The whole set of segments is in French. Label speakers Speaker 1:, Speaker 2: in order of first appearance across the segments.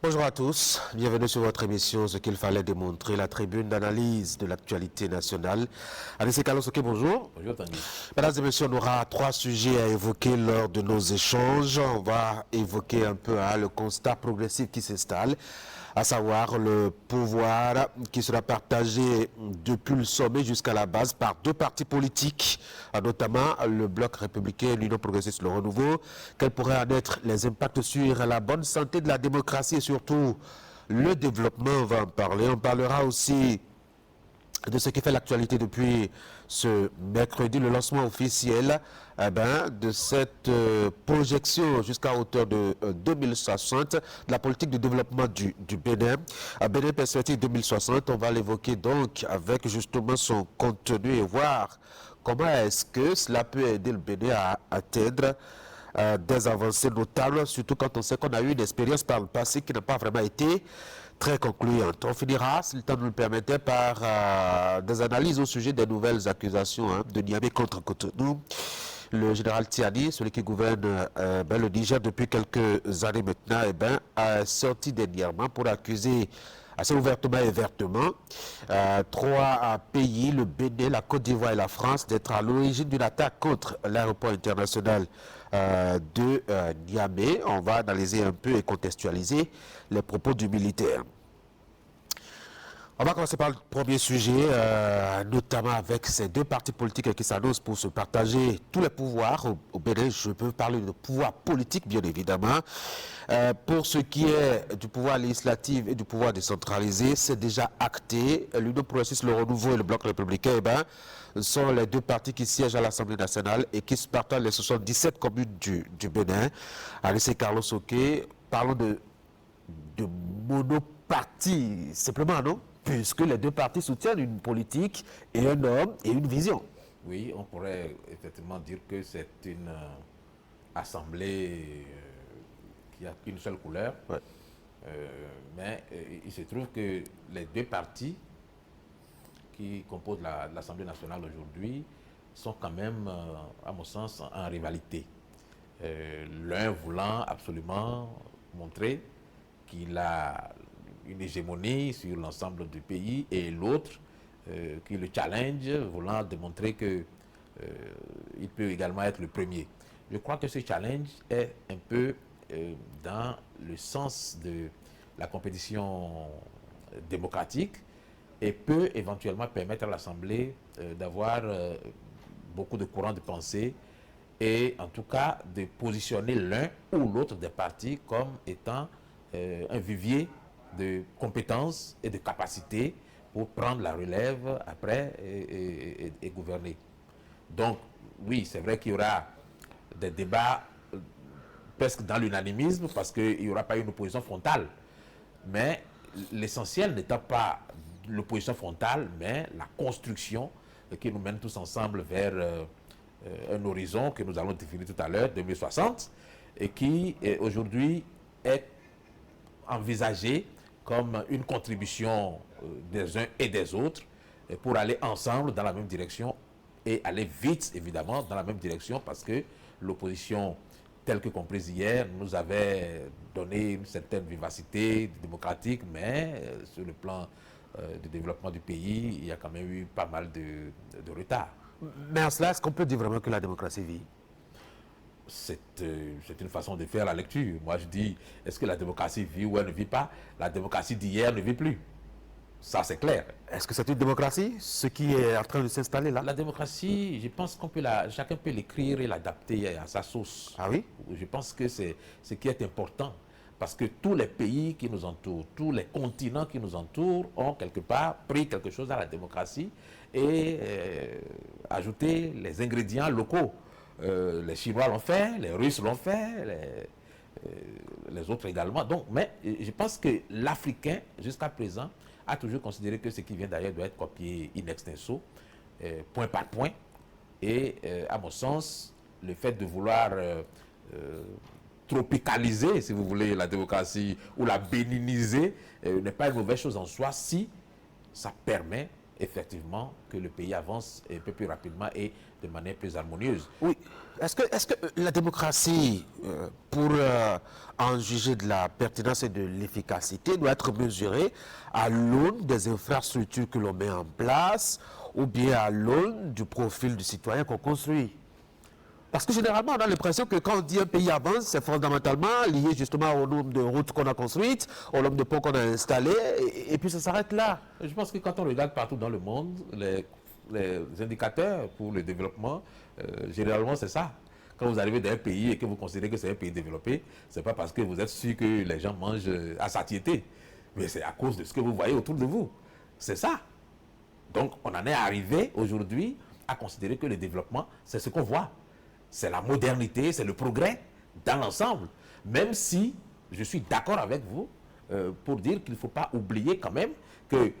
Speaker 1: Bonjour à tous, bienvenue sur votre émission Ce qu'il fallait démontrer, la tribune d'analyse de l'actualité nationale. Anissé Kalosoke, bonjour.
Speaker 2: Bonjour Tanguy.
Speaker 1: Mesdames et messieurs, on aura trois sujets à évoquer lors de nos échanges. On va évoquer un peu le constat progressif qui s'installe, à savoir le pouvoir qui sera partagé depuis le sommet jusqu'à la base par deux partis politiques, notamment le Bloc républicain et l'Union progressiste Le Renouveau. Quels pourraient en être les impacts sur la bonne santé de la démocratie et surtout le développement? On va en parler. On parlera aussi de ce qui fait l'actualité depuis ce mercredi, le lancement officiel de cette projection jusqu'à hauteur de 2060 de la politique de développement du Bénin. Bénin Perspective 2060, on va l'évoquer donc avec justement son contenu et voir comment est-ce que cela peut aider le Bénin à atteindre des avancées notables, surtout quand on sait qu'on a eu une expérience par le passé qui n'a pas vraiment été très concluante. On finira, si le temps nous le permettait, par des analyses au sujet des nouvelles accusations de Niamey contre Cotonou. Le général Tiani, celui qui gouverne le Niger depuis quelques années maintenant, a sorti dernièrement pour accuser assez ouvertement et vertement trois pays, le Bénin, la Côte d'Ivoire et la France, d'être à l'origine d'une attaque contre l'aéroport international de Niamey. On va analyser un peu et contextualiser les propos du militaire. On va commencer par le premier sujet, notamment avec ces deux partis politiques qui s'annoncent pour se partager tous les pouvoirs. Au Bénin, je peux parler de pouvoir politique, bien évidemment. Pour ce qui est du pouvoir législatif et du pouvoir décentralisé, c'est déjà acté. L'Union progressiste, le Renouveau et le Bloc républicain, sont les deux partis qui siègent à l'Assemblée nationale et qui se partagent les 77 communes du Bénin. Anissé Kalosoke, parlons de monopartie, simplement, non? Puisque les deux partis soutiennent une politique et un homme et une vision.
Speaker 2: Oui, on pourrait effectivement dire que c'est une assemblée qui a une seule couleur.
Speaker 1: Ouais.
Speaker 2: Mais il se trouve que les deux partis qui composent l'Assemblée nationale aujourd'hui sont quand même, à mon sens, en rivalité. L'un voulant absolument montrer qu'il a une hégémonie sur l'ensemble du pays et l'autre qui le challenge, voulant démontrer qu'il peut également être le premier. Je crois que ce challenge est un peu dans le sens de la compétition démocratique et peut éventuellement permettre à l'Assemblée d'avoir beaucoup de courants de pensée et en tout cas de positionner l'un ou l'autre des partis comme étant un vivier de compétences et de capacités pour prendre la relève après et gouverner. Donc, oui, c'est vrai qu'il y aura des débats presque dans l'unanimisme parce qu'il n'y aura pas une opposition frontale. Mais l'essentiel n'étant pas l'opposition frontale, mais la construction qui nous mène tous ensemble vers un horizon que nous allons définir tout à l'heure, 2060, et qui aujourd'hui est envisagé comme une contribution des uns et des autres pour aller ensemble dans la même direction et aller vite, évidemment, dans la même direction parce que l'opposition, telle que comprise hier, nous avait donné une certaine vivacité démocratique, mais sur le plan du développement du pays, il y a quand même eu pas mal de retard.
Speaker 1: Mais en cela, est-ce qu'on peut dire vraiment que la démocratie vit?
Speaker 2: C'est une façon de faire la lecture. Moi, je dis, est-ce que la démocratie vit ou elle ne vit pas? La démocratie d'hier ne vit plus. Ça, c'est clair.
Speaker 1: Est-ce que c'est une démocratie, ce qui est en train de s'installer là?
Speaker 2: La démocratie, je pense qu'on peut chacun peut l'écrire et l'adapter à sa sauce.
Speaker 1: Ah oui?
Speaker 2: Je pense que c'est ce qui est important. Parce que tous les pays qui nous entourent, tous les continents qui nous entourent ont quelque part pris quelque chose à la démocratie et ajouté les ingrédients locaux. Les Chinois l'ont fait, les Russes l'ont fait, les autres également. Donc, mais je pense que l'Africain, jusqu'à présent, a toujours considéré que ce qui vient d'ailleurs doit être copié in extenso, point par point. Et à mon sens, le fait de vouloir tropicaliser, si vous voulez, la démocratie ou la béniniser n'est pas une mauvaise chose en soi si ça permet effectivement que le pays avance un peu plus rapidement et de manière plus harmonieuse.
Speaker 1: Oui. Est-ce que la démocratie, pour en juger de la pertinence et de l'efficacité, doit être mesurée à l'aune des infrastructures que l'on met en place ou bien à l'aune du profil du citoyen qu'on construit? Parce que généralement, on a l'impression que quand on dit un pays avance, c'est fondamentalement lié justement au nombre de routes qu'on a construites, au nombre de ponts qu'on a installés, et puis ça s'arrête là.
Speaker 2: Je pense que quand on regarde partout dans le monde, les indicateurs pour le développement, généralement c'est ça. Quand vous arrivez dans un pays et que vous considérez que c'est un pays développé, ce n'est pas parce que vous êtes sûr que les gens mangent à satiété, mais c'est à cause de ce que vous voyez autour de vous. C'est ça. Donc on en est arrivé aujourd'hui à considérer que le développement, c'est ce qu'on voit. C'est la modernité, c'est le progrès dans l'ensemble. Même si je suis d'accord avec vous pour dire qu'il ne faut pas oublier quand même que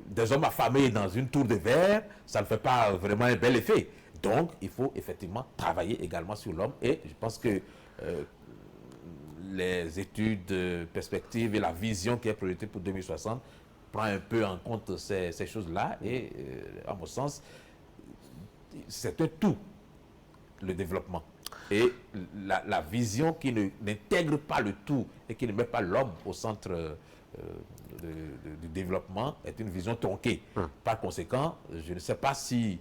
Speaker 2: des hommes affamés dans une tour de verre, ça ne fait pas vraiment un bel effet. Donc, il faut effectivement travailler également sur l'homme. Et je pense que les études, perspectives et la vision qui est projetée pour 2060 prend un peu en compte ces choses-là. Et à mon sens, c'est un tout, le développement. Et la vision qui n'intègre pas le tout et qui ne met pas l'homme au centre du développement est une vision tronquée. Par conséquent, je ne sais pas si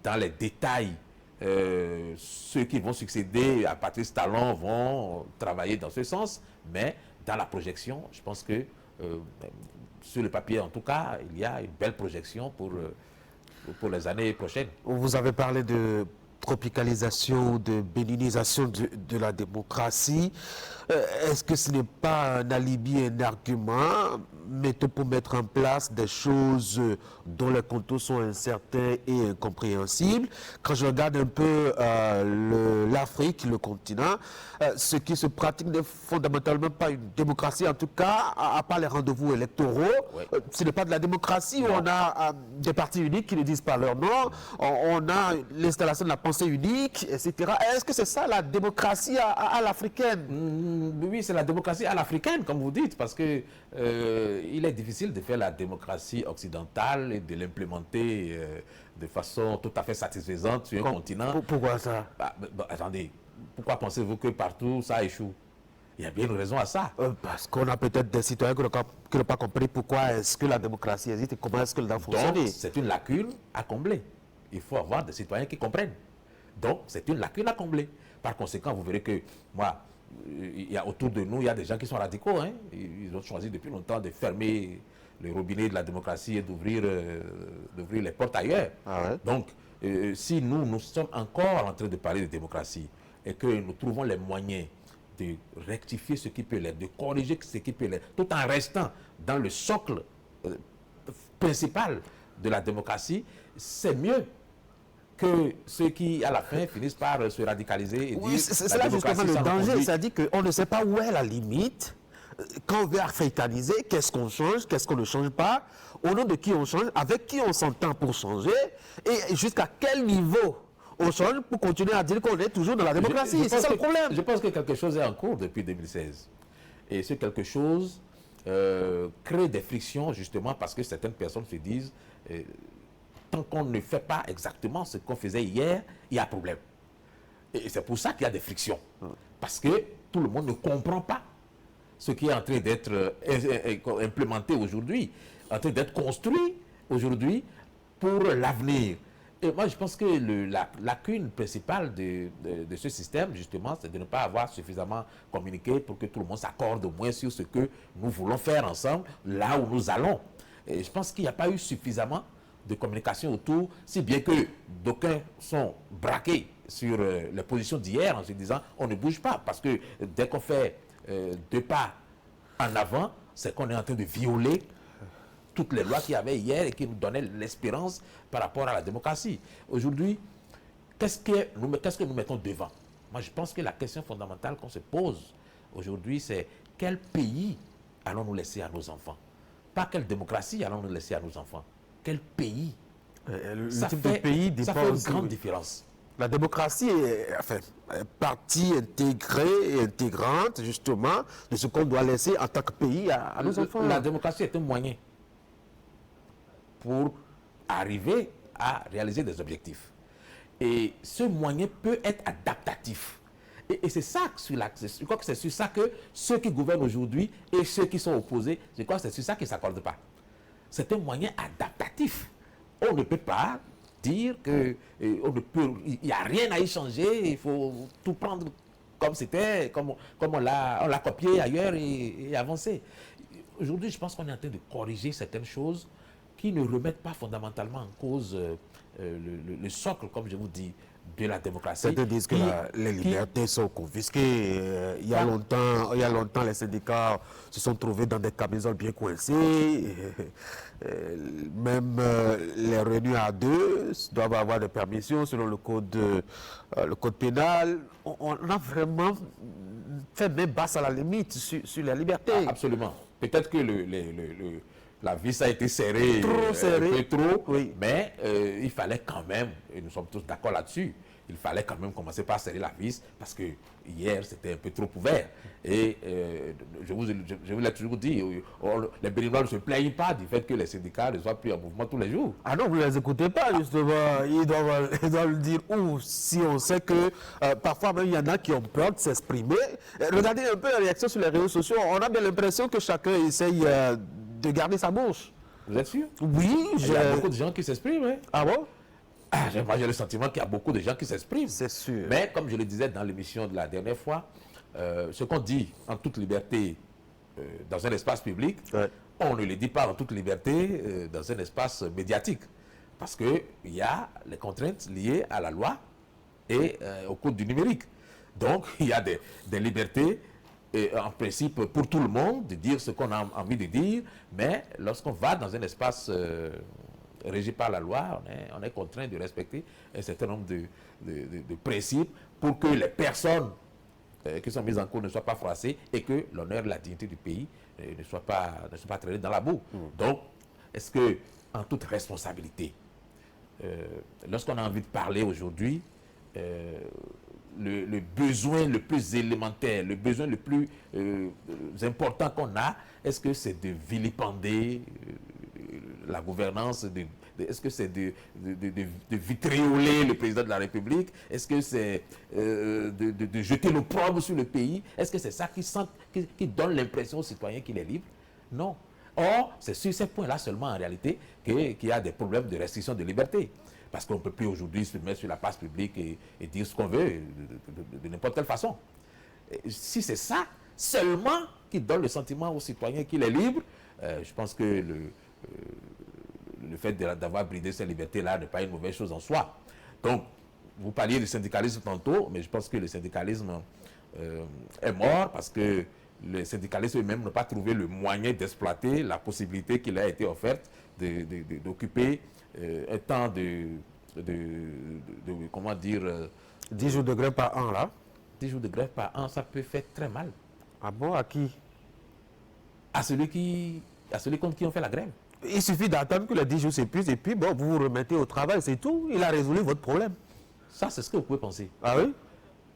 Speaker 2: dans les détails, ceux qui vont succéder à Patrice Talon vont travailler dans ce sens, mais dans la projection, je pense que sur le papier en tout cas, il y a une belle projection pour les années prochaines.
Speaker 1: Vous avez parlé de tropicalisation, de béninisation de la démocratie. Est-ce que ce n'est pas un alibi, un argument, mettons, pour mettre en place des choses dont les contours sont incertains et incompréhensibles? Quand je regarde un peu l'Afrique, le continent, ce qui se pratique n'est fondamentalement pas une démocratie, en tout cas, à part les rendez-vous électoraux.
Speaker 2: Oui.
Speaker 1: Ce n'est pas de la démocratie où on a des partis uniques qui ne disent pas leur nom, on a l'installation de la pensée unique, etc. Est-ce que c'est ça la démocratie à l'africaine?
Speaker 2: Oui, c'est la démocratie à l'africaine, comme vous dites, parce que il est difficile de faire la démocratie occidentale et de l'implémenter de façon tout à fait satisfaisante sur un continent.
Speaker 1: Pourquoi ça?
Speaker 2: Attendez, pourquoi pensez-vous que partout ça échoue? Il y a bien une raison à ça.
Speaker 1: Parce qu'on a peut-être des citoyens qui n'ont pas compris pourquoi est-ce que la démocratie existe et comment est-ce qu'elle doit fonctionner.
Speaker 2: Donc, c'est une lacune à combler. Il faut avoir des citoyens qui comprennent. Donc, c'est une lacune à combler. Par conséquent, vous verrez que, moi, il y a autour de nous, il y a des gens qui sont radicaux. Hein. Ils ont choisi depuis longtemps de fermer le robinet de la démocratie et d'ouvrir les portes ailleurs.
Speaker 1: Ah ouais?
Speaker 2: Donc, si nous sommes encore en train de parler de démocratie et que nous trouvons les moyens de rectifier ce qui peut l'être, de corriger ce qui peut l'être, tout en restant dans le socle principal de la démocratie, c'est mieux que ceux qui, à la fin, finissent par se radicaliser et
Speaker 1: Oui,
Speaker 2: dire
Speaker 1: c'est là justement le danger, c'est-à-dire qu'on ne sait pas où est la limite. Quand on veut africaniser, qu'est-ce qu'on change, qu'est-ce qu'on ne change pas, au nom de qui on change, avec qui on s'entend pour changer, et jusqu'à quel niveau on change pour continuer à dire qu'on est toujours dans la démocratie. C'est ça le problème.
Speaker 2: Je pense que quelque chose est en cours depuis 2016. Et ce quelque chose crée des frictions justement parce que certaines personnes se disent tant qu'on ne fait pas exactement ce qu'on faisait hier, il y a problème. Et c'est pour ça qu'il y a des frictions. Parce que tout le monde ne comprend pas ce qui est en train d'être implémenté aujourd'hui, en train d'être construit aujourd'hui pour l'avenir. Et moi, je pense que la lacune principale de ce système, justement, c'est de ne pas avoir suffisamment communiqué pour que tout le monde s'accorde au moins sur ce que nous voulons faire ensemble, là où nous allons. Et je pense qu'il n'y a pas eu suffisamment de communication autour, si bien que d'aucuns sont braqués sur les positions d'hier en se disant on ne bouge pas, parce que dès qu'on fait 2 pas en avant, c'est qu'on est en train de violer toutes les lois qu'il y avait hier et qui nous donnaient l'espérance par rapport à la démocratie. Aujourd'hui, qu'est-ce que nous mettons devant? Moi, je pense que la question fondamentale qu'on se pose aujourd'hui, c'est quel pays allons-nous laisser à nos enfants? Pas quelle démocratie allons-nous laisser à nos enfants? Quel pays? Ça fait une grande différence.
Speaker 1: La démocratie est partie intégrée et intégrante, justement, de ce qu'on doit laisser en tant que pays à nos enfants.
Speaker 2: La démocratie est un moyen pour arriver à réaliser des objectifs. Et ce moyen peut être adaptatif. Et c'est ça, je crois que c'est sur ça que ceux qui gouvernent aujourd'hui et ceux qui sont opposés, je crois que c'est sur ça qu'ils ne s'accordent pas. C'est un moyen adaptatif. On ne peut pas dire qu'il n'y a rien à y changer, il faut tout prendre comme c'était, comme on l'a copié ailleurs et avancer. Aujourd'hui, je pense qu'on est en train de corriger certaines choses qui ne remettent pas fondamentalement en cause le socle, comme je vous dis, de la démocratie.
Speaker 1: Certains disent que les libertés sont confisquées. Il y a longtemps, les syndicats se sont trouvés dans des camisoles bien coincées. Même les réunions à deux doivent avoir des permissions selon le code pénal. On a vraiment fait main basse à la limite sur la liberté.
Speaker 2: Ah, absolument. Peut-être que la vis a été serrée, un peu trop, oui. Mais il fallait quand même, et nous sommes tous d'accord là-dessus, il fallait quand même commencer par serrer la vis parce que hier c'était un peu trop ouvert. Et je vous l'ai toujours dit, les Béninois ne se plaignent pas du fait que les syndicats ne soient plus en mouvement tous les jours.
Speaker 1: Ah non, vous ne les écoutez pas justement, ils doivent le dire. Ou si on sait que parfois même il y en a qui ont peur de s'exprimer. Regardez un peu la réaction sur les réseaux sociaux, on a bien l'impression que chacun essaye de garder sa bouche.
Speaker 2: Vous êtes sûr?
Speaker 1: Oui.
Speaker 2: Il y a beaucoup de gens qui s'expriment. Hein?
Speaker 1: Ah bon?
Speaker 2: Moi, j'ai le sentiment qu'il y a beaucoup de gens qui s'expriment.
Speaker 1: C'est sûr.
Speaker 2: Mais comme je le disais dans l'émission de la dernière fois, ce qu'on dit en toute liberté dans un espace public, ouais. On ne le dit pas en toute liberté dans un espace médiatique. Parce qu'il y a les contraintes liées à la loi et au code du numérique. Donc, il y a des libertés, en principe, pour tout le monde, de dire ce qu'on a envie de dire. Mais lorsqu'on va dans un espace régi par la loi, on est contraint de respecter un certain nombre de principes pour que les personnes qui sont mises en cause ne soient pas froissées et que l'honneur et la dignité du pays ne soient pas traînés dans la boue. Donc, est-ce que, en toute responsabilité, lorsqu'on a envie de parler aujourd'hui, le besoin le plus élémentaire, le besoin le plus important qu'on a, est-ce que c'est de vilipender la gouvernance, est-ce que c'est de vitrioler le président de la République? Est-ce que c'est de jeter l'opprobre sur le pays? Est-ce que c'est ça qui donne l'impression aux citoyens qu'il est libre? Non. Or, c'est sur ces points-là seulement en réalité qu'il y a des problèmes de restriction de liberté. Parce qu'on ne peut plus aujourd'hui se mettre sur la place publique et dire ce qu'on veut de n'importe quelle façon. Et si c'est ça seulement qui donne le sentiment aux citoyens qu'il est libre, je pense que le fait d'avoir bridé ces libertés-là n'est pas une mauvaise chose en soi. Donc, vous parliez du syndicalisme tantôt, mais je pense que le syndicalisme est mort parce que les syndicalistes eux-mêmes n'ont pas trouvé le moyen d'exploiter la possibilité qui leur a été offerte d'occuper un temps comment dire...
Speaker 1: 10 jours de grève par an, là?
Speaker 2: 10 jours de grève par an, ça peut faire très mal.
Speaker 1: Ah bon, à qui?
Speaker 2: À celui contre qui on fait la grève.
Speaker 1: Il suffit d'attendre que les 10 jours s'épuisent et puis bon, vous vous remettez au travail, c'est tout. Il a résolu votre problème.
Speaker 2: Ça, c'est ce que vous pouvez penser.
Speaker 1: Ah oui?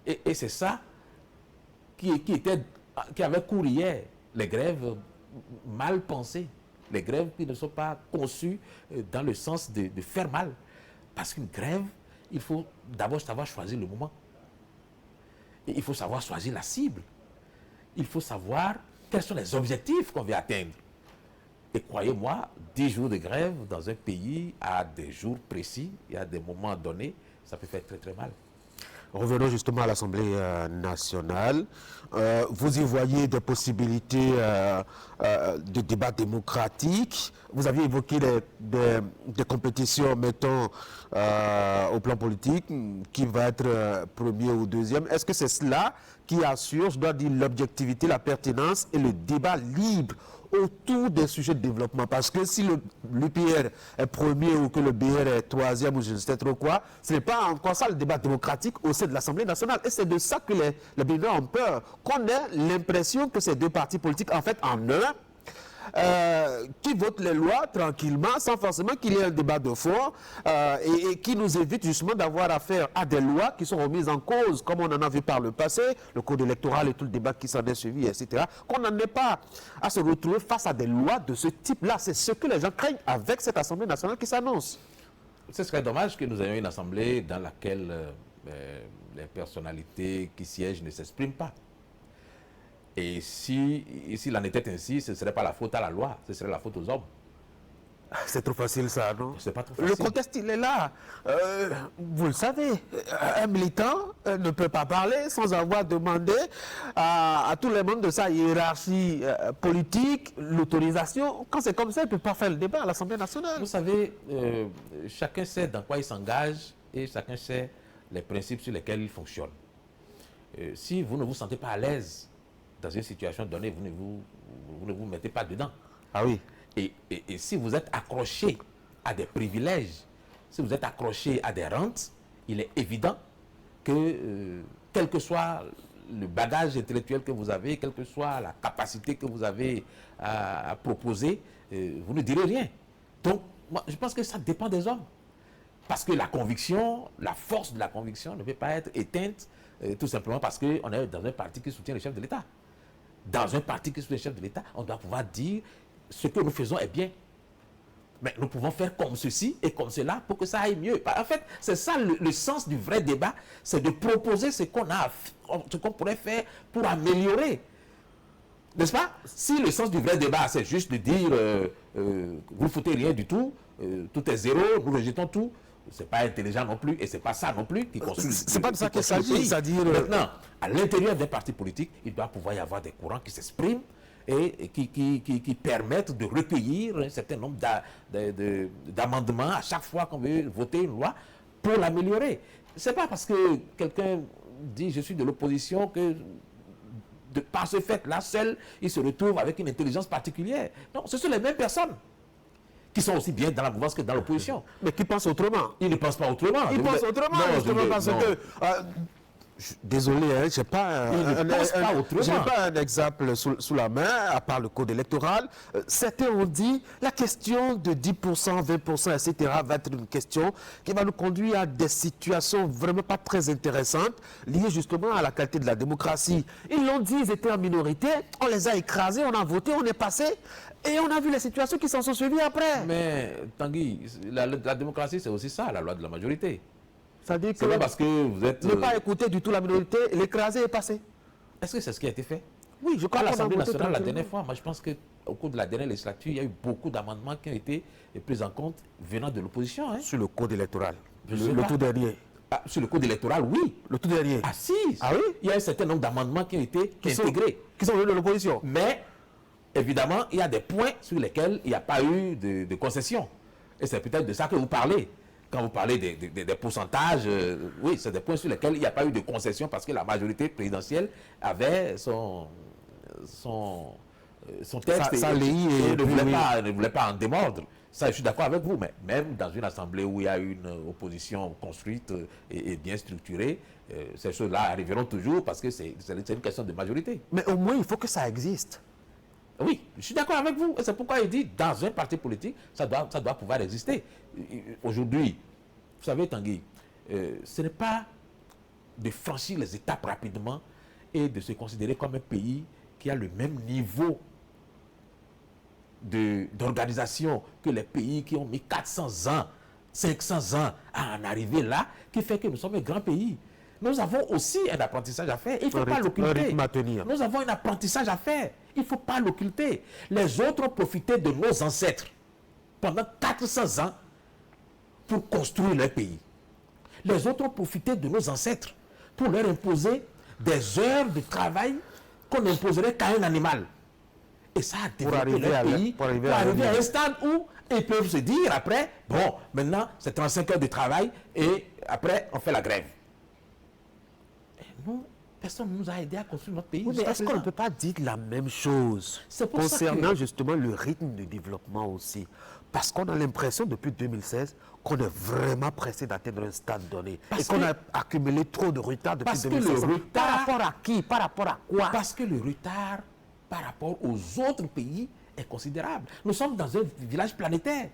Speaker 2: Et c'est ça qui avait cours hier. Les grèves mal pensées. Les grèves qui ne sont pas conçues dans le sens de faire mal. Parce qu'une grève, il faut d'abord savoir choisir le moment. Et il faut savoir choisir la cible. Il faut savoir quels sont les objectifs qu'on veut atteindre. Et croyez-moi, 10 jours de grève dans un pays à des jours précis et à des moments donnés, ça peut faire très très mal.
Speaker 1: Revenons justement à l'Assemblée nationale. Vous y voyez des possibilités de débat démocratique. Vous aviez évoqué des compétitions, mettons, au plan politique, qui va être premier ou deuxième. Est-ce que c'est cela qui assure, je dois dire, l'objectivité, la pertinence et le débat libre autour des sujets de développement? Parce que si l'UPR est premier ou que le BR est troisième ou je ne sais trop quoi, ce n'est pas encore ça le débat démocratique au sein de l'Assemblée nationale. Et c'est de ça que les Béninois ont peur, qu'on ait l'impression que ces deux partis politiques, en fait, en un, qui votent les lois tranquillement, sans forcément qu'il y ait un débat de fond, et qui nous évite justement d'avoir affaire à des lois qui sont remises en cause, comme on en a vu par le passé, le code électoral et tout le débat qui s'en est suivi, etc. Qu'on n'en ait pas à se retrouver face à des lois de ce type-là. C'est ce que les gens craignent avec cette Assemblée nationale qui s'annonce.
Speaker 2: Ce serait dommage que nous ayons une assemblée dans laquelle les personnalités qui siègent ne s'expriment pas. Et s'il en était ainsi, ce ne serait pas la faute à la loi, ce serait la faute aux hommes.
Speaker 1: C'est trop facile ça, non?
Speaker 2: C'est pas trop facile.
Speaker 1: Le contexte, il est là. Vous le savez, un militant ne peut pas parler sans avoir demandé à tous les membres de sa hiérarchie politique l'autorisation. Quand c'est comme ça, il ne peut pas faire le débat à l'Assemblée nationale.
Speaker 2: Vous savez, chacun sait dans quoi il s'engage et chacun sait les principes sur lesquels il fonctionne. Si vous ne vous sentez pas à l'aise dans une situation donnée, vous ne vous mettez pas dedans.
Speaker 1: Ah oui.
Speaker 2: Et si vous êtes accroché à des privilèges, si vous êtes accroché à des rentes, il est évident que quel que soit le bagage intellectuel que vous avez, quelle que soit la capacité que vous avez à proposer, vous ne direz rien. Donc, moi, je pense que ça dépend des hommes. Parce que la conviction, la force de la conviction ne peut pas être éteinte tout simplement parce qu'on est dans un parti qui soutient le chef de l'État. Dans un parti qui soutient le chef de l'État, on doit pouvoir dire ce que nous faisons est bien. Mais nous pouvons faire comme ceci et comme cela pour que ça aille mieux. En fait, c'est ça le sens du vrai débat, c'est de proposer ce qu'on pourrait faire pour améliorer. N'est-ce pas? Si le sens du vrai débat, c'est juste de dire vous ne foutez rien du tout, tout est zéro, nous rejetons tout, c'est pas intelligent non plus et c'est pas ça non plus qui construit. C'est
Speaker 1: pas de ça qu'il s'agit, c'est-à-dire.
Speaker 2: Maintenant, à l'intérieur des partis politiques, il doit pouvoir y avoir des courants qui s'expriment et qui permettent de recueillir un certain nombre d'amendements à chaque fois qu'on veut voter une loi pour l'améliorer. Ce n'est pas parce que quelqu'un dit je suis de l'opposition que par ce fait-là, seul, il se retrouve avec une intelligence particulière. Non, ce sont les mêmes personnes qui sont aussi bien dans la mouvance que dans l'opposition.
Speaker 1: Mais qui pensent autrement.
Speaker 2: Ils ne pensent pas autrement.
Speaker 1: Ils pensent autrement,
Speaker 2: non,
Speaker 1: justement, parce que... désolé, hein, je n'ai pas, un exemple sous la main, à part le code électoral. Certains ont dit la question de 10%, 20%, etc. va être une question qui va nous conduire à des situations vraiment pas très intéressantes, liées justement à la qualité de la démocratie. Ils l'ont dit, ils étaient en minorité, on les a écrasés, on a voté, on est passé, et on a vu les situations qui s'en sont suivies après.
Speaker 2: Mais Tanguy, la démocratie, c'est aussi ça, la loi de la majorité.
Speaker 1: C'est-à-dire que
Speaker 2: pas parce que vous êtes...
Speaker 1: Ne pas écouter du tout la minorité, l'écraser est passé.
Speaker 2: Est-ce que c'est ce qui a été fait?
Speaker 1: Oui, je crois
Speaker 2: à l'Assemblée nationale la dernière fois, moi je pense qu'au cours de la dernière législature, il y a eu beaucoup d'amendements qui ont été pris en compte venant de l'opposition. Hein.
Speaker 1: Sur le code électoral, le tout dernier.
Speaker 2: Ah, sur le code électoral, oui.
Speaker 1: Le tout dernier.
Speaker 2: Ah si,
Speaker 1: ah, oui,
Speaker 2: il y a un certain nombre d'amendements qui ont été intégrés.
Speaker 1: Qui sont venus de l'opposition.
Speaker 2: Mais, évidemment, il y a des points sur lesquels il n'y a pas eu de concession. Et c'est peut-être de ça que vous parlez. Quand vous parlez des pourcentages, oui, c'est des points sur lesquels il n'y a pas eu de concession parce que la majorité présidentielle avait son texte et ne voulait pas en démordre. Ça, je suis d'accord avec vous, mais même dans une assemblée où il y a une opposition construite et bien structurée, ces choses-là arriveront toujours parce que c'est une question de majorité.
Speaker 1: Mais au moins, il faut que ça existe.
Speaker 2: Oui, je suis d'accord avec vous. Et c'est pourquoi il dit, dans un parti politique, ça doit pouvoir exister. Aujourd'hui, vous savez, Tanguy, ce n'est pas de franchir les étapes rapidement et de se considérer comme un pays qui a le même niveau d'organisation que les pays qui ont mis 400 ans, 500 ans à en arriver là, qui fait que nous sommes un grand pays. Nous avons aussi un apprentissage à faire. Il ne faut pas l'occulter. Nous avons un apprentissage à faire. Il ne faut pas l'occulter. Les autres ont profité de nos ancêtres pendant 400 ans pour construire leur pays. Les autres ont profité de nos ancêtres pour leur imposer des heures de travail qu'on n'imposerait qu'à un animal. Et ça a développé leur pays pour arriver à un stade où ils peuvent se dire après, bon, maintenant c'est 35 heures de travail et après on fait la grève. Nous, personne ne nous a aidé à construire notre pays.
Speaker 1: Oui, mais est-ce qu'on ne peut pas dire la même chose concernant justement le rythme de développement aussi? Parce qu'on a l'impression depuis 2016 qu'on est vraiment pressé d'atteindre un stade donné. Et qu'on a accumulé trop de retard depuis 2016. Par rapport à qui? Par rapport à quoi?
Speaker 2: Parce que le retard par rapport aux autres pays est considérable. Nous sommes dans un village planétaire.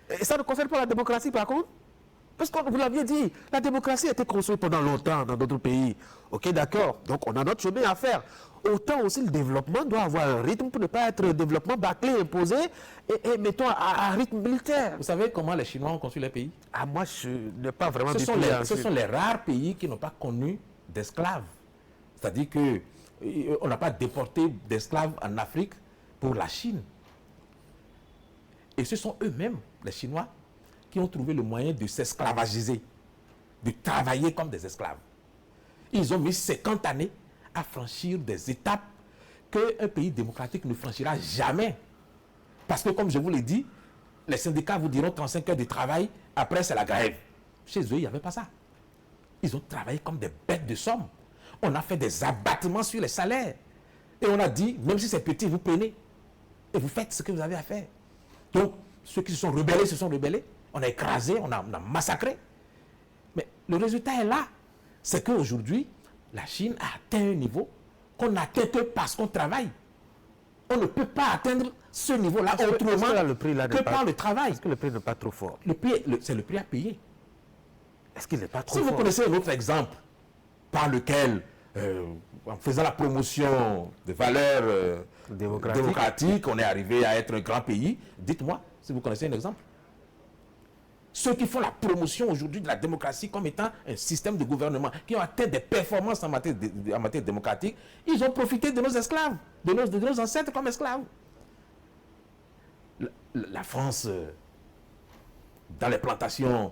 Speaker 1: Et ça ne concerne pas la démocratie par contre? Parce que vous l'aviez dit, la démocratie a été construite pendant longtemps dans d'autres pays. Ok, d'accord. Donc on a notre chemin à faire. Autant aussi le développement doit avoir un rythme pour ne pas être un développement bâclé, imposé et mettons à rythme militaire.
Speaker 2: Vous savez comment les Chinois ont construit les pays?
Speaker 1: Ah, moi, je n'ai pas vraiment
Speaker 2: ce sont les rares pays qui n'ont pas connu d'esclaves. C'est-à-dire qu'on n'a pas déporté d'esclaves en Afrique pour la Chine. Et ce sont eux-mêmes, les Chinois, qui ont trouvé le moyen de s'esclavagiser, de travailler comme des esclaves. Ils ont mis 50 années à franchir des étapes qu'un pays démocratique ne franchira jamais. Parce que, comme je vous l'ai dit, les syndicats vous diront 35 heures de travail, après c'est la grève. Chez eux, il n'y avait pas ça. Ils ont travaillé comme des bêtes de somme. On a fait des abattements sur les salaires. Et on a dit, même si c'est petit, vous prenez. Et vous faites ce que vous avez à faire. Donc, ceux qui se sont rebellés. On a écrasé, on a massacré. Mais le résultat est là. C'est qu'aujourd'hui, la Chine a atteint un niveau qu'on n'atteint que parce qu'on travaille. On ne peut pas atteindre ce niveau-là autrement que par le travail.
Speaker 1: Est-ce que le prix n'est pas trop fort?
Speaker 2: C'est le prix à payer.
Speaker 1: Est-ce qu'il n'est pas trop
Speaker 2: fort?
Speaker 1: Si
Speaker 2: vous connaissez un autre exemple par lequel, en faisant la promotion des valeurs démocratiques, on est arrivé à être un grand pays, dites-moi si vous connaissez un exemple. Ceux qui font la promotion aujourd'hui de la démocratie comme étant un système de gouvernement, qui ont atteint des performances en matière démocratique, ils ont profité de nos esclaves, de nos ancêtres comme esclaves. La France, dans les plantations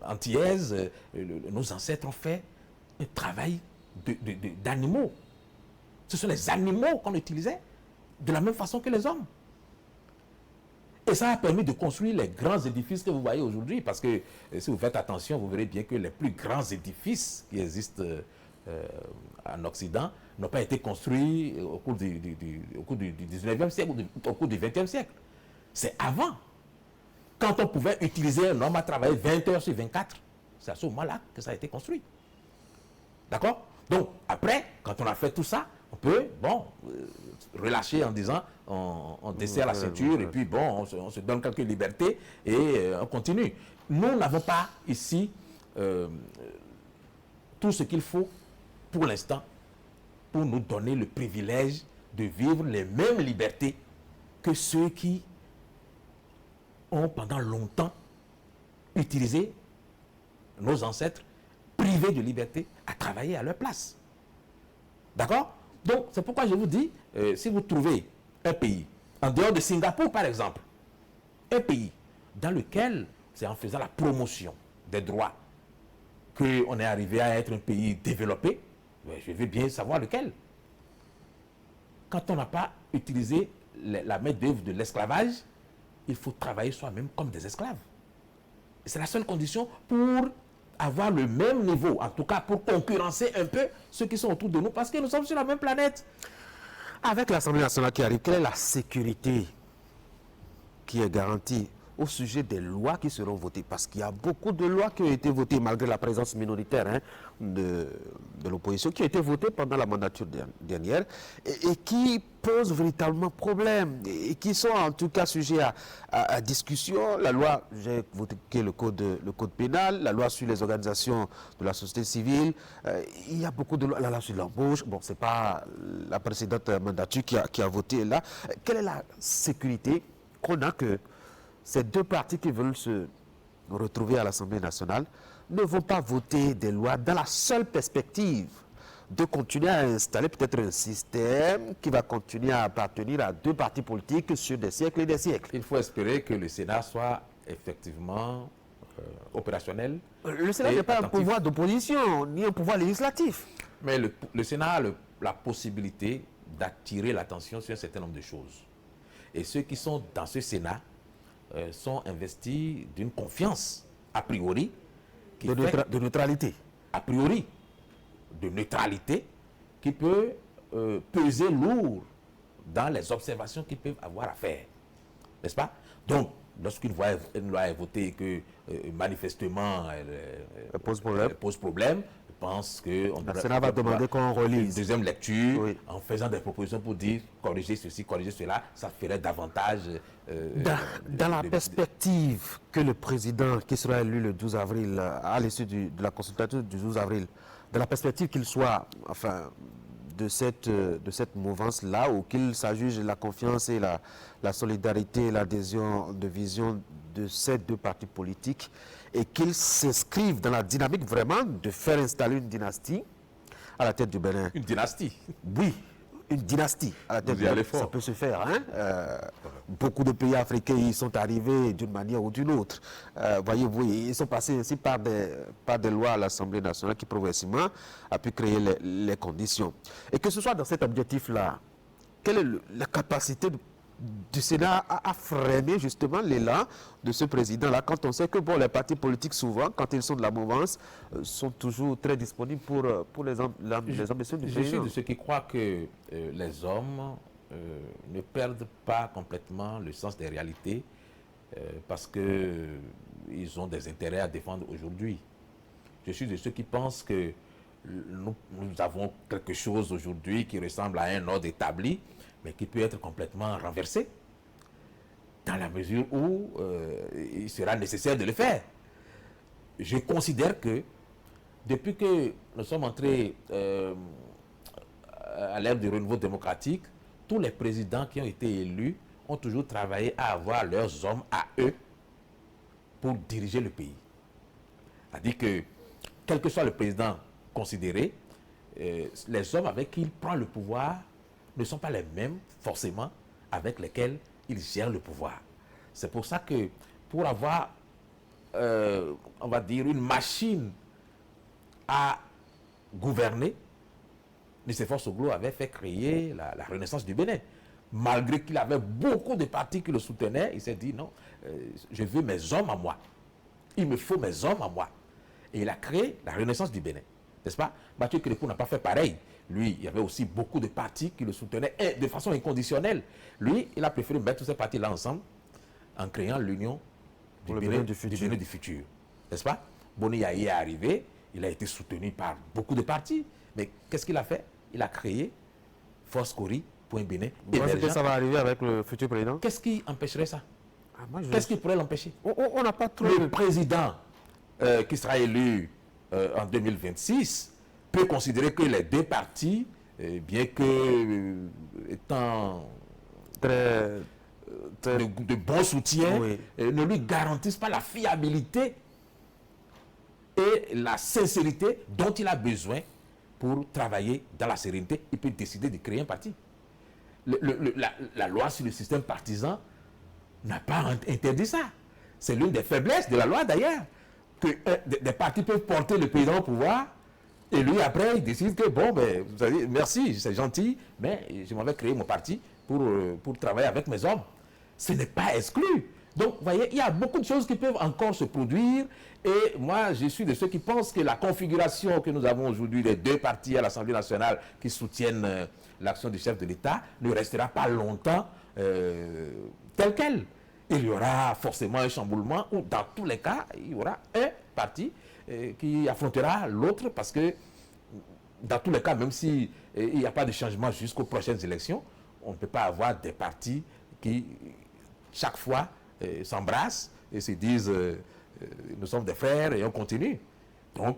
Speaker 2: antillaises, nos ancêtres ont fait un travail d'animaux. Ce sont les animaux qu'on utilisait de la même façon que les hommes. Et ça a permis de construire les grands édifices que vous voyez aujourd'hui. Parce que si vous faites attention, vous verrez bien que les plus grands édifices qui existent en Occident n'ont pas été construits au cours du 19e siècle ou au cours du 20e siècle. C'est avant. Quand on pouvait utiliser un homme à travailler 20 heures sur 24, c'est à ce moment-là que ça a été construit. D'accord? Donc, après, quand on a fait tout ça, on peut, relâcher en disant, on desserre la ceinture et puis, on se donne quelques libertés et on continue. Nous n'avons pas ici tout ce qu'il faut pour l'instant pour nous donner le privilège de vivre les mêmes libertés que ceux qui ont pendant longtemps utilisé nos ancêtres privés de liberté à travailler à leur place. D'accord? Donc, c'est pourquoi je vous dis, si vous trouvez un pays, en dehors de Singapour par exemple, un pays dans lequel c'est en faisant la promotion des droits qu'on est arrivé à être un pays développé, je veux bien savoir lequel. Quand on n'a pas utilisé la main-d'œuvre de l'esclavage, il faut travailler soi-même comme des esclaves. C'est la seule condition pour avoir le même niveau, en tout cas pour concurrencer un peu ceux qui sont autour de nous, parce que nous sommes sur la même planète.
Speaker 1: Avec l'Assemblée nationale qui arrive, quelle est la sécurité qui est garantie au sujet des lois qui seront votées? Parce qu'il y a beaucoup de lois qui ont été votées, malgré la présence minoritaire de l'opposition, qui ont été votées pendant la mandature dernière et qui posent véritablement problème et qui sont en tout cas sujets à discussion. La loi, j'ai voté le code pénal, la loi sur les organisations de la société civile, il y a beaucoup de lois, la loi sur l'embauche, c'est pas la précédente mandature qui a voté là. Quelle est la sécurité qu'on a que ces deux partis qui veulent se retrouver à l'Assemblée nationale ne vont pas voter des lois dans la seule perspective de continuer à installer peut-être un système qui va continuer à appartenir à deux partis politiques sur des siècles et des siècles?
Speaker 2: Il faut espérer que le Sénat soit effectivement opérationnel.
Speaker 1: Le Sénat n'est pas un pouvoir d'opposition, ni un pouvoir législatif.
Speaker 2: Mais le Sénat a la possibilité d'attirer l'attention sur un certain nombre de choses. Et ceux qui sont dans ce Sénat sont investis d'une confiance, a priori,
Speaker 1: de neutralité.
Speaker 2: A priori, de neutralité, qui peut peser lourd dans les observations qu'ils peuvent avoir à faire. N'est-ce pas? Donc, lorsqu'une loi est votée et que manifestement elle pose problème, pense qu'on
Speaker 1: Le Sénat va demander qu'on
Speaker 2: une
Speaker 1: relise.
Speaker 2: deuxième lecture,
Speaker 1: Oui.
Speaker 2: en faisant des propositions pour dire corriger ceci, corriger cela, ça ferait davantage...
Speaker 1: Dans la perspective que le président qui sera élu le 12 avril, à l'issue de la consultation du 12 avril, dans la perspective qu'il soit, enfin, de cette mouvance-là, ou qu'il s'agisse de la confiance et la solidarité et l'adhésion de vision de ces deux partis politiques, et qu'ils s'inscrivent dans la dynamique vraiment de faire installer une dynastie à la tête du Bénin.
Speaker 2: Une dynastie.
Speaker 1: Oui, une dynastie à la tête
Speaker 2: Vous y allez
Speaker 1: du Bénin. Ça
Speaker 2: fort.
Speaker 1: peut se faire. Hein? Beaucoup de pays africains y sont arrivés d'une manière ou d'une autre. Voyez-vous, ils sont passés aussi par des lois à l'Assemblée nationale qui progressivement a pu créer les conditions. Et que ce soit dans cet objectif-là, quelle est la capacité du Sénat à freiner justement l'élan de ce président-là, quand on sait que bon, les partis politiques, souvent, quand ils sont de la mouvance, sont toujours très disponibles pour les ambitions du
Speaker 2: Je
Speaker 1: président.
Speaker 2: suis de ceux qui croient que les hommes ne perdent pas complètement le sens des réalités parce qu'ils ont des intérêts à défendre aujourd'hui. Je suis de ceux qui pensent que nous avons quelque chose aujourd'hui qui ressemble à un ordre établi, mais qui peut être complètement renversé, dans la mesure où il sera nécessaire de le faire. Je considère que depuis que nous sommes entrés à l'ère du renouveau démocratique, tous les présidents qui ont été élus ont toujours travaillé à avoir leurs hommes à eux pour diriger le pays. C'est-à-dire que, quel que soit le président considéré, les hommes avec qui il prend le pouvoir ne sont pas les mêmes, forcément, avec lesquels il gère le pouvoir. C'est pour ça que, pour avoir, on va dire, une machine à gouverner, Nicéphore Soglo avait fait créer la Renaissance du Bénin. Malgré qu'il avait beaucoup de partis qui le soutenaient, il s'est dit non, je veux mes hommes à moi. Il me faut mes hommes à moi. Et il a créé la Renaissance du Bénin. N'est-ce pas? Mathieu Kérékou n'a pas fait pareil. Lui, il y avait aussi beaucoup de partis qui le soutenaient et de façon inconditionnelle. Lui, il a préféré mettre tous ces partis-là ensemble en créant l'union du Bénin du futur. N'est-ce pas? Boni Yahi est arrivé, il a été soutenu par beaucoup de partis. Mais qu'est-ce qu'il a fait? Il a créé Force-Cori.Bénin.
Speaker 1: Vous pensez que ça va arriver avec le futur président?
Speaker 2: Qu'est-ce qui empêcherait ça?
Speaker 1: Qu'est-ce
Speaker 2: qui pourrait l'empêcher?
Speaker 1: On n'a pas trop...
Speaker 2: Le président qui sera élu en 2026 peut considérer que les deux partis, bien que étant de bons soutiens,
Speaker 1: oui,
Speaker 2: ne lui garantissent pas la fiabilité et la sincérité dont il a besoin pour travailler dans la sérénité. Il peut décider de créer un parti. La loi sur le système partisan n'a pas interdit ça. C'est l'une des faiblesses de la loi d'ailleurs, que des partis peuvent porter le président au pouvoir et lui après il décide que bon, ben, vous savez, merci, c'est gentil, mais je m'en vais créer mon parti pour travailler avec mes hommes. Ce n'est pas exclu. Donc, vous voyez, il y a beaucoup de choses qui peuvent encore se produire. Et moi, je suis de ceux qui pensent que la configuration que nous avons aujourd'hui, les deux partis à l'Assemblée nationale qui soutiennent l'action du chef de l'État, ne restera pas longtemps telle qu'elle. Il y aura forcément un chamboulement où, dans tous les cas, il y aura un parti qui affrontera l'autre parce que, dans tous les cas, même s'il n'y a pas de changement jusqu'aux prochaines élections, on ne peut pas avoir des partis qui, chaque fois, s'embrassent et se disent nous sommes des frères et on continue. Donc,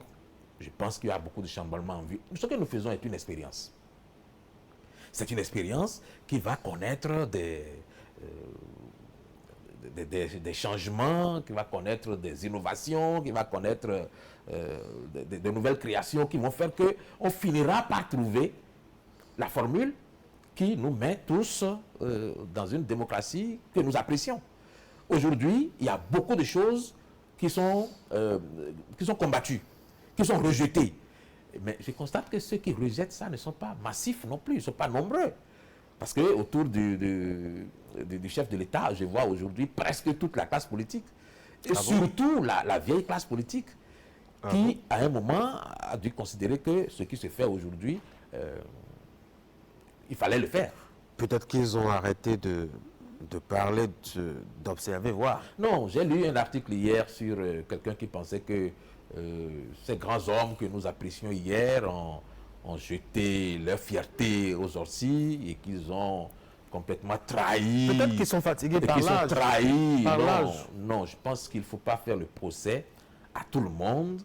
Speaker 2: je pense qu'il y a beaucoup de chamboulements en vue. Ce que nous faisons est une expérience. C'est une expérience qui va connaître des changements, qui va connaître des innovations, qui va connaître de nouvelles créations qui vont faire qu'on finira par trouver la formule qui nous met tous dans une démocratie que nous apprécions. Aujourd'hui, il y a beaucoup de choses qui sont combattues, qui sont rejetées. Mais je constate que ceux qui rejettent ça ne sont pas massifs non plus, ils ne sont pas nombreux. Parce qu'autour du chef de l'État, je vois aujourd'hui presque toute la classe politique. Et surtout la vieille classe politique, qui, à un moment, a dû considérer que ce qui se fait aujourd'hui, il fallait le faire.
Speaker 1: Peut-être qu'ils ont arrêté de parler, d'observer, voir.
Speaker 2: Non, j'ai lu un article hier sur quelqu'un qui pensait que ces grands hommes que nous apprécions hier ont jeté leur fierté aux orties et qu'ils ont complètement trahi.
Speaker 3: Peut-être qu'ils sont fatigués
Speaker 2: et
Speaker 3: par
Speaker 2: qu'ils sont
Speaker 3: l'âge.
Speaker 2: trahis.
Speaker 3: Par
Speaker 2: Non,
Speaker 3: l'âge.
Speaker 2: non, je pense qu'il ne faut pas faire le procès à tout le monde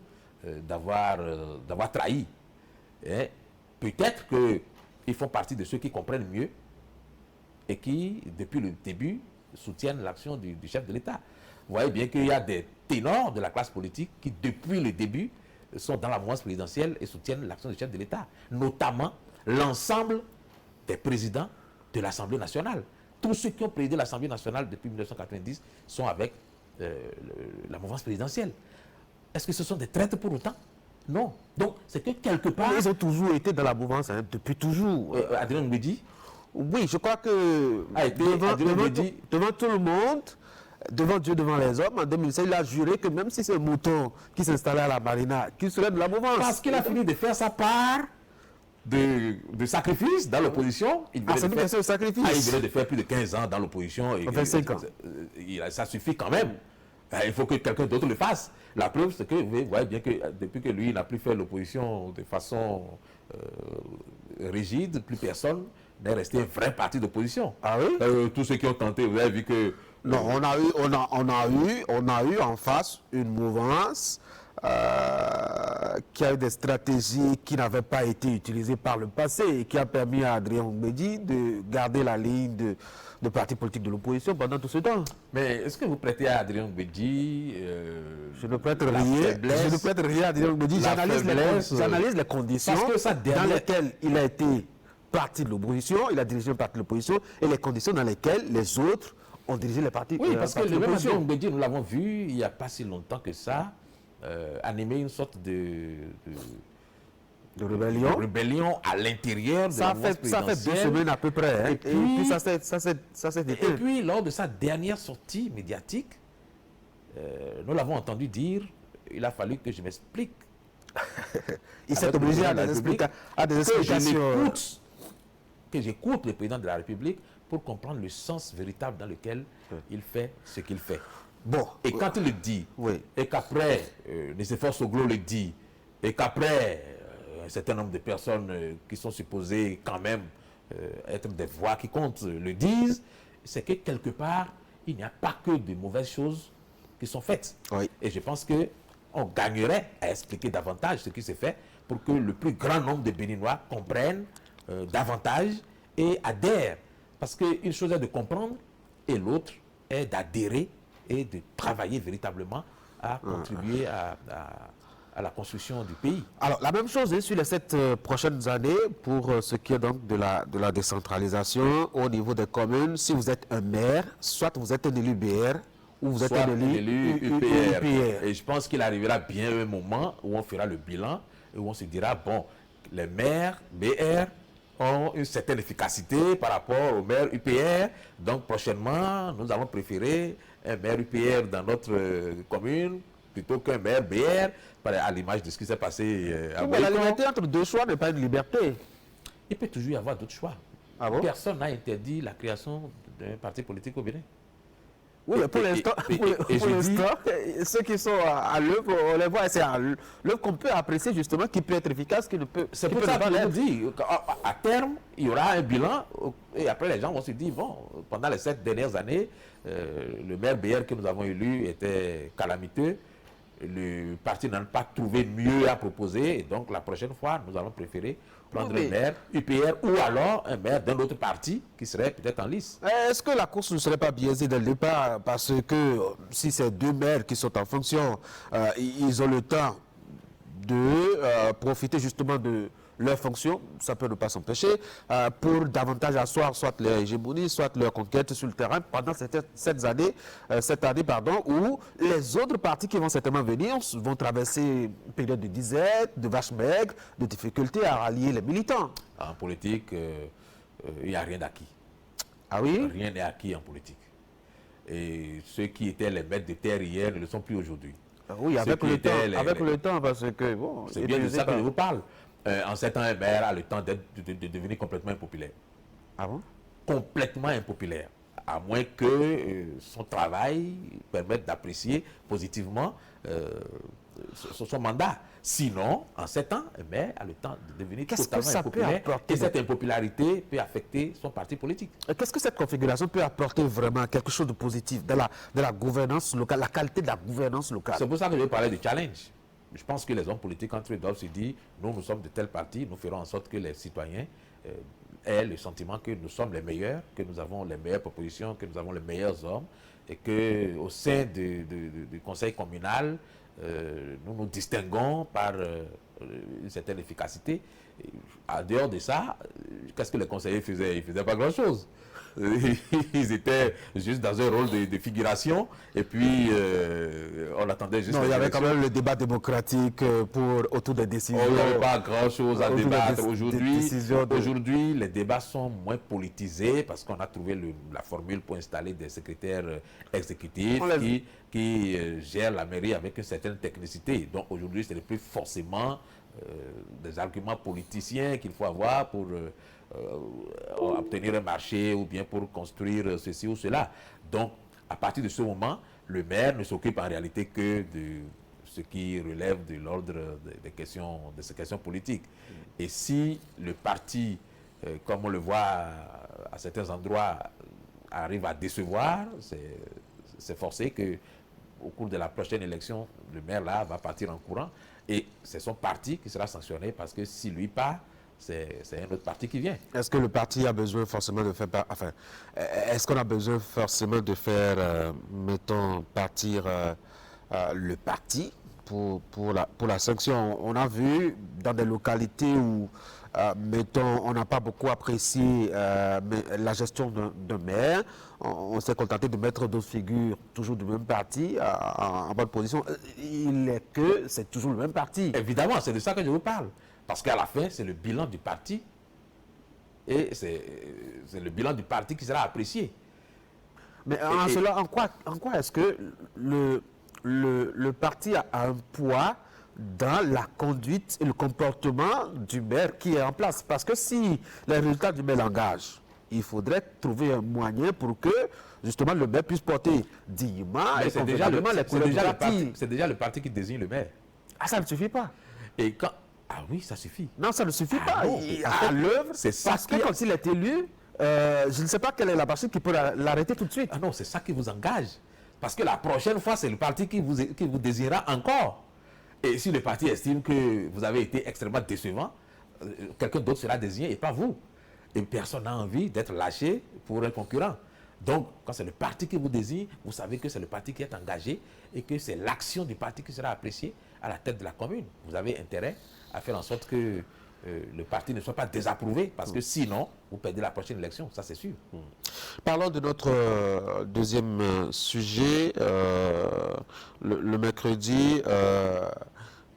Speaker 2: d'avoir trahi. Et peut-être qu'ils font partie de ceux qui comprennent mieux et qui, depuis le début, soutiennent l'action du chef de l'État. Vous voyez bien qu'il y a des ténors de la classe politique qui, depuis le début, sont dans la mouvance présidentielle et soutiennent l'action du chef de l'État. Notamment l'ensemble des présidents de l'Assemblée nationale. Tous ceux qui ont présidé l'Assemblée nationale depuis 1990 sont avec la mouvance présidentielle. Est-ce que ce sont des traîtres pour autant? Non. Donc, c'est que quelque part...
Speaker 3: Ils ont toujours été dans la mouvance, hein, depuis toujours.
Speaker 2: Adrien Mbedi
Speaker 3: Oui, je crois que
Speaker 2: a été
Speaker 3: devant tout le monde, devant Dieu, devant les hommes, en 2016, il a juré que même si c'est Mouton qui s'installait à la Marina, qu'il serait de la mouvance.
Speaker 2: parce qu'il a fini de faire sa part de sacrifice dans l'opposition.
Speaker 3: C'est une question de sacrifice.
Speaker 2: Il venait de faire plus de 15 ans dans l'opposition.
Speaker 3: 25 ans.
Speaker 2: Ça suffit quand même. Il faut que quelqu'un d'autre le fasse. La preuve, c'est que vous voyez bien que depuis que lui n'a plus fait l'opposition de façon rigide, plus personne n'est resté un vrai parti d'opposition.
Speaker 3: Ah oui?
Speaker 2: Tous ceux qui ont tenté, vous avez vu que...
Speaker 3: Non, on a eu en face une mouvance qui a eu des stratégies qui n'avaient pas été utilisées par le passé et qui a permis à Adrien Mbedi de garder la ligne de parti politique de l'opposition pendant tout ce temps.
Speaker 2: Mais est-ce que vous prêtez à Adrien Mbedi
Speaker 3: Je ne prête rien à Adrien Mbedi. J'analyse les conditions dans lesquelles il a été parti de l'opposition, il a dirigé le parti de l'opposition et les conditions dans lesquelles les autres ont dirigé les partis.
Speaker 2: Oui, parce que le même Adrien Mbedi, nous l'avons vu il n'y a pas si longtemps que ça, animer une sorte de rébellion à l'intérieur de la mouvance présidentielle.
Speaker 3: Ça fait 2 semaines à peu près. Hein. Et puis ça s'est détruit.
Speaker 2: Et puis, lors de sa dernière sortie médiatique, nous l'avons entendu dire, il a fallu que je m'explique.
Speaker 3: Il s'est obligé à des explications.
Speaker 2: Que j'écoute le président de la République pour comprendre le sens véritable dans lequel il fait ce qu'il fait.
Speaker 3: Bon.
Speaker 2: Et quand il le dit,
Speaker 3: oui.
Speaker 2: Et qu'après, les efforts Soglo le dit, et qu'après, un certain nombre de personnes qui sont supposées quand même être des voix qui comptent le disent, c'est que quelque part, il n'y a pas que de mauvaises choses qui sont faites.
Speaker 3: Oui.
Speaker 2: Et je pense qu'on gagnerait à expliquer davantage ce qui s'est fait pour que le plus grand nombre de Béninois comprennent davantage et adhèrent. Parce qu'une chose est de comprendre et l'autre est d'adhérer et de travailler véritablement à contribuer à la construction du pays.
Speaker 3: Alors, la même chose sur les 7 prochaines années pour ce qui est donc de la décentralisation au niveau des communes. Si vous êtes un maire, soit vous êtes un élu BR ou vous êtes un élu UPR.
Speaker 2: Et je pense qu'il arrivera bien un moment où on fera le bilan et où on se dira, bon, les maires BR ont une certaine efficacité par rapport aux maires UPR. Donc prochainement, nous allons préférer un maire UPR dans notre commune plutôt qu'un maire BR, à l'image de ce qui s'est passé à
Speaker 3: Mais la liberté entre 2 choix n'est pas une liberté.
Speaker 2: Il peut toujours y avoir d'autres choix.
Speaker 3: Ah bon?
Speaker 2: Personne n'a interdit la création d'un parti politique au Bénin.
Speaker 3: Oui, mais pour l'instant, ceux qui sont à l'œuvre, on les voit, c'est à l'œuvre qu'on peut apprécier justement qui peut être efficace, qui ne peut.
Speaker 2: C'est pour ça que je vous dis, à terme, il y aura un bilan et après les gens vont se dire, bon, pendant les 7 dernières années, le maire BR que nous avons élu était calamiteux, le parti n'a pas trouvé mieux à proposer et donc la prochaine fois, nous allons préférer prendre un maire UPR ou alors un maire d'un autre parti qui serait peut-être en lice.
Speaker 3: Est-ce que la course ne serait pas biaisée dès le départ parce que si ces 2 maires qui sont en fonction, ils ont le temps de profiter justement de leur fonction, ça peut ne pas s'empêcher, pour davantage asseoir soit leur hégémonie, soit leur conquête sur le terrain pendant cette année, où les autres partis qui vont certainement venir vont traverser une période de disette, de vaches maigres, de difficultés à rallier les militants.
Speaker 2: En politique, il n'y a rien d'acquis.
Speaker 3: Ah oui?
Speaker 2: Rien n'est acquis en politique. Et ceux qui étaient les maîtres de terre hier ne le sont plus aujourd'hui.
Speaker 3: Oui, avec le temps, parce que bon...
Speaker 2: C'est bien de ça que je vous parle. En 7 ans, un maire a le temps de devenir complètement impopulaire.
Speaker 3: Ah bon?
Speaker 2: Complètement impopulaire. À moins que son travail permette d'apprécier positivement son mandat. Sinon, en 7 ans, le maire a le temps de devenir totalement impopulaire. Et cette impopularité peut affecter son parti politique.
Speaker 3: Qu'est-ce que cette configuration peut apporter vraiment quelque chose de positif dans la gouvernance locale, la qualité de la gouvernance locale?
Speaker 2: C'est pour ça que je parlais de challenge. Je pense que les hommes politiques entre eux doivent se dire, nous sommes de tel parti, nous ferons en sorte que les citoyens aient le sentiment que nous sommes les meilleurs, que nous avons les meilleures propositions, que nous avons les meilleurs hommes, et qu'au sein du conseil communal, nous nous distinguons par une certaine efficacité. Et en dehors de ça, qu'est-ce que les conseillers faisaient? Ils ne faisaient pas grand-chose. Ils étaient juste dans un rôle de figuration et puis on attendait juste...
Speaker 3: Non, il y avait quand même le débat démocratique autour des décisions.
Speaker 2: Il n'y avait pas grand-chose à débattre. Aujourd'hui, les débats sont moins politisés parce qu'on a trouvé la formule pour installer des secrétaires exécutifs qui gèrent la mairie avec une certaine technicité. Donc aujourd'hui, ce n'est plus forcément des arguments politiciens qu'il faut avoir pour... obtenir un marché ou bien pour construire ceci ou cela. Donc, à partir de ce moment, le maire ne s'occupe en réalité que de ce qui relève de l'ordre de ces questions politiques. Et si le parti, comme on le voit à certains endroits, arrive à décevoir, c'est forcé que au cours de la prochaine élection, le maire là va partir en courant et c'est son parti qui sera sanctionné parce que si lui part, c'est un autre parti qui vient.
Speaker 3: Est-ce que le parti a besoin forcément de faire... Enfin, est-ce qu'on a besoin forcément de faire, mettons, partir le parti pour la sanction? On a vu dans des localités où, mettons, on n'a pas beaucoup apprécié la gestion d'un maire. On s'est contenté de mettre d'autres figures, toujours du même parti, en bonne position. Il est que c'est toujours le même parti.
Speaker 2: Évidemment, c'est de ça que je vous parle. Parce qu'à la fin, c'est le bilan du parti. Et c'est le bilan du parti qui sera apprécié.
Speaker 3: Mais en quoi est-ce que le parti a un poids dans la conduite et le comportement du maire qui est en place? Parce que si les résultats du maire l'engagent, il faudrait trouver un moyen pour que, justement, le maire puisse porter dignement et convenablement les couleurs du parti.
Speaker 2: C'est déjà le parti qui désigne le maire.
Speaker 3: Ah, ça ne suffit pas.
Speaker 2: Et quand... Ah oui, ça suffit.
Speaker 3: Non, ça ne suffit pas.
Speaker 2: Non,
Speaker 3: à l'œuvre, c'est ça. Parce que quand il est élu, je ne sais pas quelle est la machine qui peut l'arrêter tout de suite.
Speaker 2: Ah non, c'est ça qui vous engage. Parce que la prochaine fois, c'est le parti qui vous désirera encore. Et si le parti estime que vous avez été extrêmement décevant, quelqu'un d'autre sera désigné et pas vous. Et personne n'a envie d'être lâché pour un concurrent. Donc, quand c'est le parti qui vous désigne, vous savez que c'est le parti qui est engagé et que c'est l'action du parti qui sera appréciée à la tête de la commune. Vous avez intérêt à faire en sorte que le parti ne soit pas désapprouvé, parce que sinon, vous perdez la prochaine élection, ça c'est sûr.
Speaker 3: Parlons de notre deuxième sujet. Le mercredi,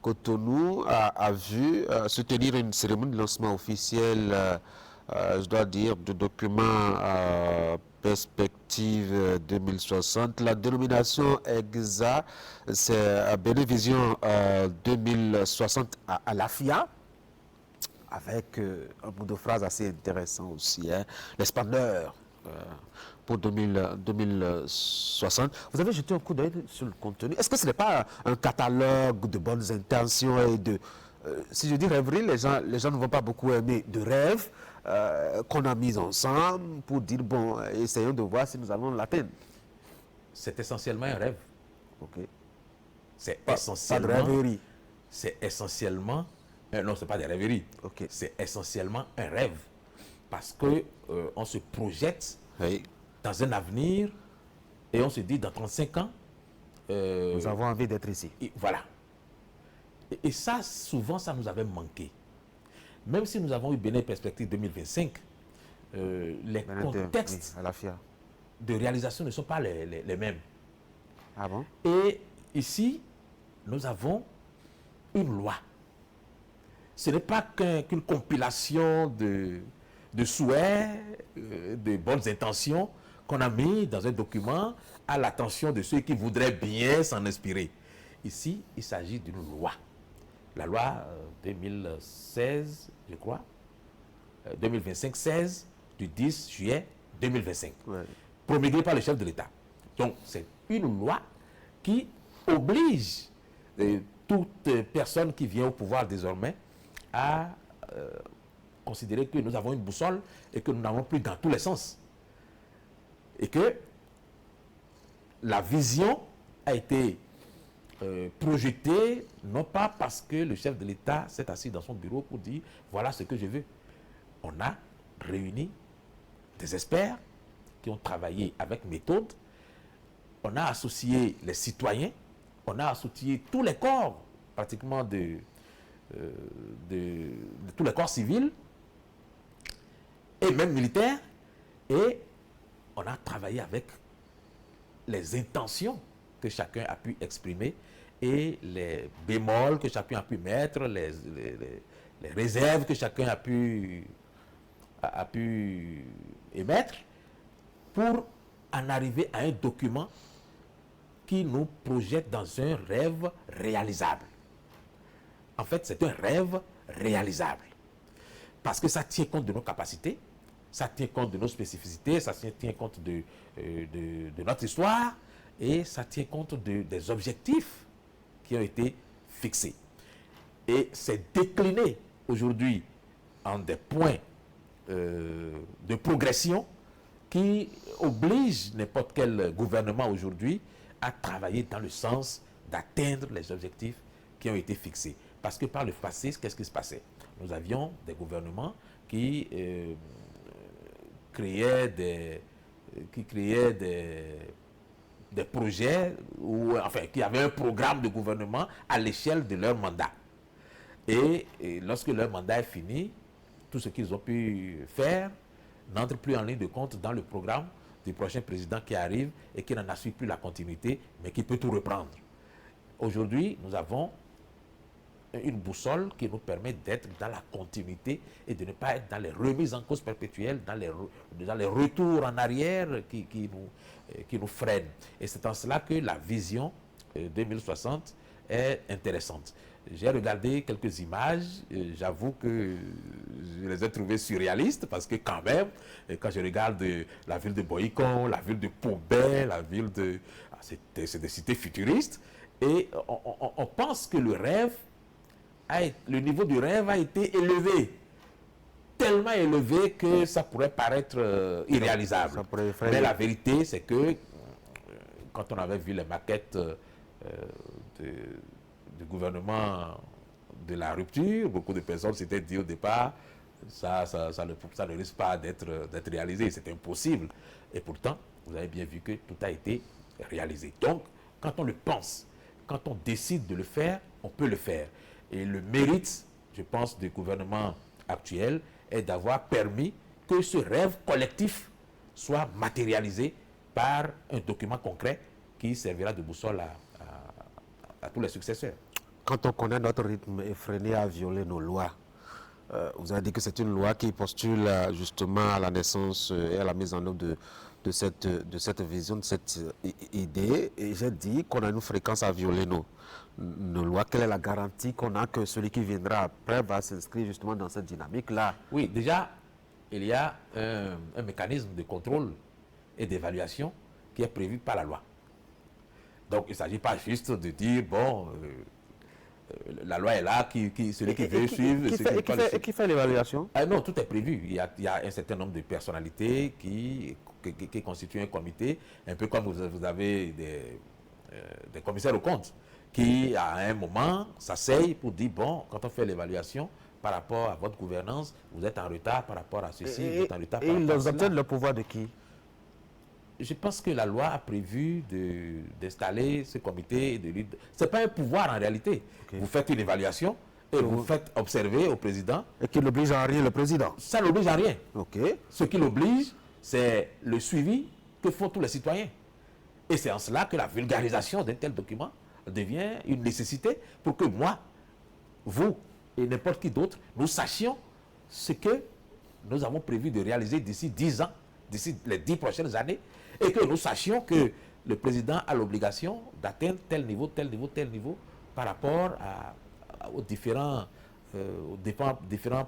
Speaker 3: Cotonou a vu se tenir une cérémonie de lancement officiel, je dois dire, de documents Perspective 2060. La dénomination exacte, c'est Bénévision 2060 à l'AFIA, avec un bout de phrase assez intéressant aussi, hein, l'espandeur pour 2060. Vous avez jeté un coup d'œil sur le contenu. Est-ce que ce n'est pas un catalogue de bonnes intentions et de, si je dis rêverie, les gens ne vont pas beaucoup aimer, de rêves qu'on a mis ensemble pour dire, bon, essayons de voir si nous allons l'atteindre.
Speaker 2: C'est essentiellement un rêve.
Speaker 3: Ok.
Speaker 2: C'est
Speaker 3: Pas
Speaker 2: essentiellement...
Speaker 3: de rêverie.
Speaker 2: C'est essentiellement... non, ce n'est pas des rêveries.
Speaker 3: Okay.
Speaker 2: C'est essentiellement un rêve. Parce qu'on se projette dans un avenir et on se dit, dans 35 ans...
Speaker 3: nous avons envie d'être ici.
Speaker 2: Voilà. Et ça, souvent, ça nous avait manqué. Même si nous avons eu Bénin Perspective 2025, les contextes de réalisation ne sont pas les mêmes.
Speaker 3: Ah bon?
Speaker 2: Et ici, nous avons une loi. Ce n'est pas qu'une compilation de souhaits, de bonnes intentions qu'on a mis dans un document à l'attention de ceux qui voudraient bien s'en inspirer. Ici, il s'agit d'une loi. La loi 2016, je crois, 2025-16 du 10 juillet 2025, promulguée par le chef de l'État. Donc, c'est une loi qui oblige toute personne qui vient au pouvoir désormais à considérer que nous avons une boussole et que nous n'avons plus dans tous les sens. Et que la vision a été projetée, non pas parce que le chef de l'État s'est assis dans son bureau pour dire « voilà ce que je veux ». On a réuni des experts qui ont travaillé avec méthode, on a associé les citoyens, on a associé tous les corps, pratiquement de tous les corps civils et même militaires, et on a travaillé avec les intentions que chacun a pu exprimer et les bémols que chacun a pu mettre, les réserves que chacun a pu émettre pour en arriver à un document qui nous projette dans un rêve réalisable. En fait, c'est un rêve réalisable. Parce que ça tient compte de nos capacités, ça tient compte de nos spécificités, ça tient compte de notre histoire et ça tient compte des objectifs qui ont été fixés. Et c'est décliné aujourd'hui en des points de progression qui obligent n'importe quel gouvernement aujourd'hui à travailler dans le sens d'atteindre les objectifs qui ont été fixés. Parce que par le passé, qu'est-ce qui se passait? Nous avions des gouvernements qui créaient des projets, ou enfin, qui avaient un programme de gouvernement à l'échelle de leur mandat. Et lorsque leur mandat est fini, tout ce qu'ils ont pu faire n'entre plus en ligne de compte dans le programme du prochain président qui arrive et qui n'en assure plus la continuité, mais qui peut tout reprendre. Aujourd'hui, nous avons une boussole qui nous permet d'être dans la continuité et de ne pas être dans les remises en cause perpétuelles, dans les retours en arrière qui nous freinent. Et c'est en cela que la vision 2060 est intéressante. J'ai regardé quelques images, j'avoue que je les ai trouvées surréalistes parce que quand même, quand je regarde la ville de Boïkon, la ville de Poubet, la ville de... c'est des cités futuristes, et on pense que le niveau du rêve a été élevé, tellement élevé que ça pourrait paraître irréalisable. Mais la vérité, c'est que quand on avait vu les maquettes du gouvernement de la rupture, beaucoup de personnes s'étaient dit au départ, ça ne risque pas d'être réalisé, c'est impossible. Et pourtant, vous avez bien vu que tout a été réalisé. Donc, quand on le pense, quand on décide de le faire, on peut le faire. Et le mérite, je pense, du gouvernement actuel est d'avoir permis que ce rêve collectif soit matérialisé par un document concret qui servira de boussole à tous les successeurs.
Speaker 3: Quand on connaît notre rythme effréné à violer nos lois, vous avez dit que c'est une loi qui postule justement à la naissance et à la mise en œuvre de cette vision, de cette idée. Et j'ai dit qu'on a une fréquence à violer nos lois. Quelle est la garantie qu'on a que celui qui viendra après va s'inscrire justement dans cette dynamique-là?
Speaker 2: Oui, déjà, il y a un mécanisme de contrôle et d'évaluation qui est prévu par la loi. Donc, il ne s'agit pas juste de dire, bon, la loi est là, celui qui veut suivre...
Speaker 3: Qui fait l'évaluation?
Speaker 2: Non, tout est prévu. Il y a un certain nombre de personnalités qui constituent un comité, un peu comme vous avez des commissaires aux comptes, qui, à un moment, s'asseyent pour dire, bon, quand on fait l'évaluation, par rapport à votre gouvernance, vous êtes en retard par rapport à ceci, vous êtes en retard par rapport à cela.
Speaker 3: Et ils obtiennent le pouvoir de qui?
Speaker 2: Je pense que la loi a prévu d'installer ce comité. Ce n'est pas un pouvoir en réalité. Okay. Vous faites une évaluation et vous faites observer au président.
Speaker 3: Et qui n'oblige en rien le président?
Speaker 2: Ça n'oblige en rien.
Speaker 3: Okay.
Speaker 2: Ce qui l'oblige, c'est le suivi que font tous les citoyens. Et c'est en cela que la vulgarisation d'un tel document devient une nécessité pour que moi, vous et n'importe qui d'autre, nous sachions ce que nous avons prévu de réaliser d'ici 10 ans, d'ici les 10 prochaines années, et que nous sachions que le président a l'obligation d'atteindre tel niveau par rapport aux différents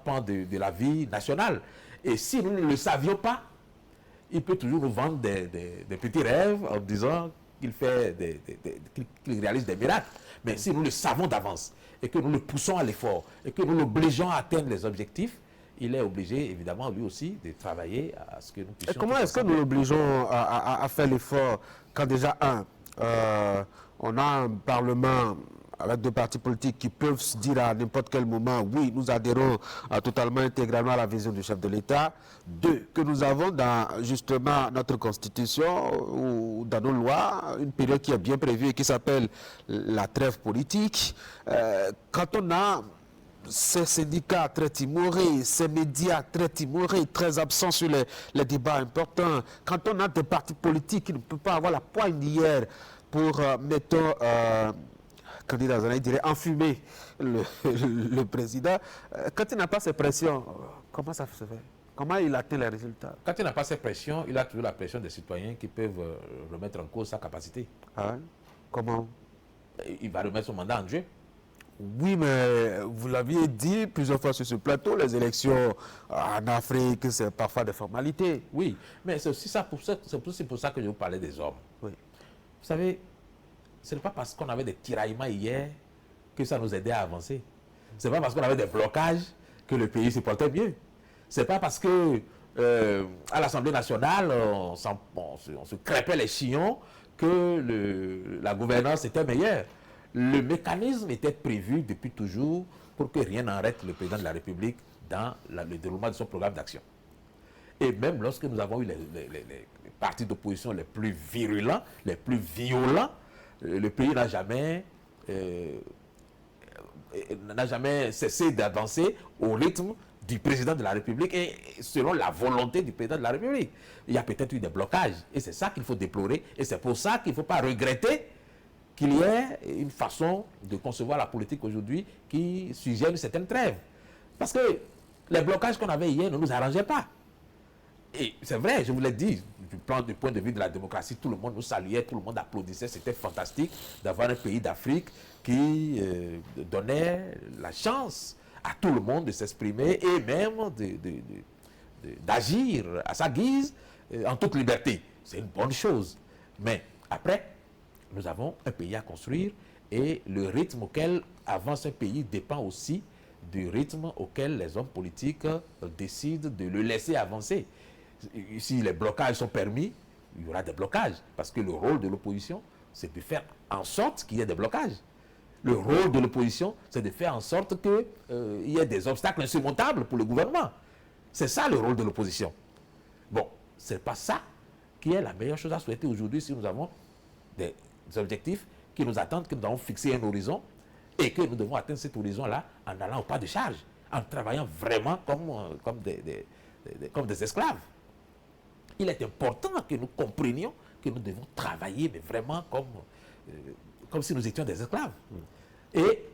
Speaker 2: pans de la vie nationale. Et si nous ne le savions pas, il peut toujours nous vendre des petits rêves en disant qu'il réalise des miracles. Mais si nous le savons d'avance et que nous le poussons à l'effort et que nous l'obligeons à atteindre les objectifs, il est obligé, évidemment, lui aussi, de travailler à ce que nous puissions...
Speaker 3: Et comment est-ce que nous l'obligeons à faire l'effort quand déjà, on a un Parlement avec deux partis politiques qui peuvent se dire à n'importe quel moment, oui, nous adhérons totalement, intégralement à la vision du chef de l'État. Deux, que nous avons dans justement notre Constitution ou dans nos lois une période qui est bien prévue et qui s'appelle la trêve politique. Quand on a ces syndicats très timorés, ces médias très timorés, très absents sur les débats importants, quand on a des partis politiques qui ne peuvent pas avoir la poignée pour, mettons, candidat, on dirait, enfumer le président, quand il n'a pas ces pressions, comment ça se fait? Comment il atteint les résultats?
Speaker 2: Quand il n'a pas ces pressions, il a toujours la pression des citoyens qui peuvent remettre en cause sa capacité.
Speaker 3: Ah, comment?
Speaker 2: Il va remettre son mandat en jeu.
Speaker 3: Oui, mais vous l'aviez dit plusieurs fois sur ce plateau, les élections en Afrique, c'est parfois des formalités.
Speaker 2: Oui, mais c'est aussi pour ça que je vous parlais des hommes.
Speaker 3: Oui.
Speaker 2: Vous savez, ce n'est pas parce qu'on avait des tiraillements hier que ça nous aidait à avancer. Ce n'est pas parce qu'on avait des blocages que le pays se portait mieux. Ce n'est pas parce que à l'Assemblée nationale, on se crêpait les chillons que la gouvernance était meilleure. Le mécanisme était prévu depuis toujours pour que rien n'arrête le président de la République dans le déroulement de son programme d'action. Et même lorsque nous avons eu les partis d'opposition les plus virulents, les plus violents, le pays n'a jamais cessé d'avancer au rythme du président de la République et selon la volonté du président de la République. Il y a peut-être eu des blocages et c'est ça qu'il faut déplorer et c'est pour ça qu'il ne faut pas regretter qu'il y ait une façon de concevoir la politique aujourd'hui qui suggère une certaine trêve. Parce que les blocages qu'on avait hier ne nous arrangeaient pas. Et c'est vrai, je vous l'ai dit, du point de vue de la démocratie, tout le monde nous saluait, tout le monde applaudissait. C'était fantastique d'avoir un pays d'Afrique qui donnait la chance à tout le monde de s'exprimer et même d'agir à sa guise en toute liberté. C'est une bonne chose. Mais après, nous avons un pays à construire et le rythme auquel avance un pays dépend aussi du rythme auquel les hommes politiques décident de le laisser avancer. Si les blocages sont permis, il y aura des blocages. Parce que le rôle de l'opposition, c'est de faire en sorte qu'il y ait des blocages. Le rôle de l'opposition, c'est de faire en sorte qu'il y ait des obstacles insurmontables pour le gouvernement. C'est ça le rôle de l'opposition. Bon, ce n'est pas ça qui est la meilleure chose à souhaiter aujourd'hui si nous avons des objectifs qui nous attendent, que nous avons fixé un horizon et que nous devons atteindre cet horizon-là en allant au pas de charge, en travaillant vraiment comme des esclaves. Il est important que nous comprenions que nous devons travailler, mais vraiment comme si nous étions des esclaves. Et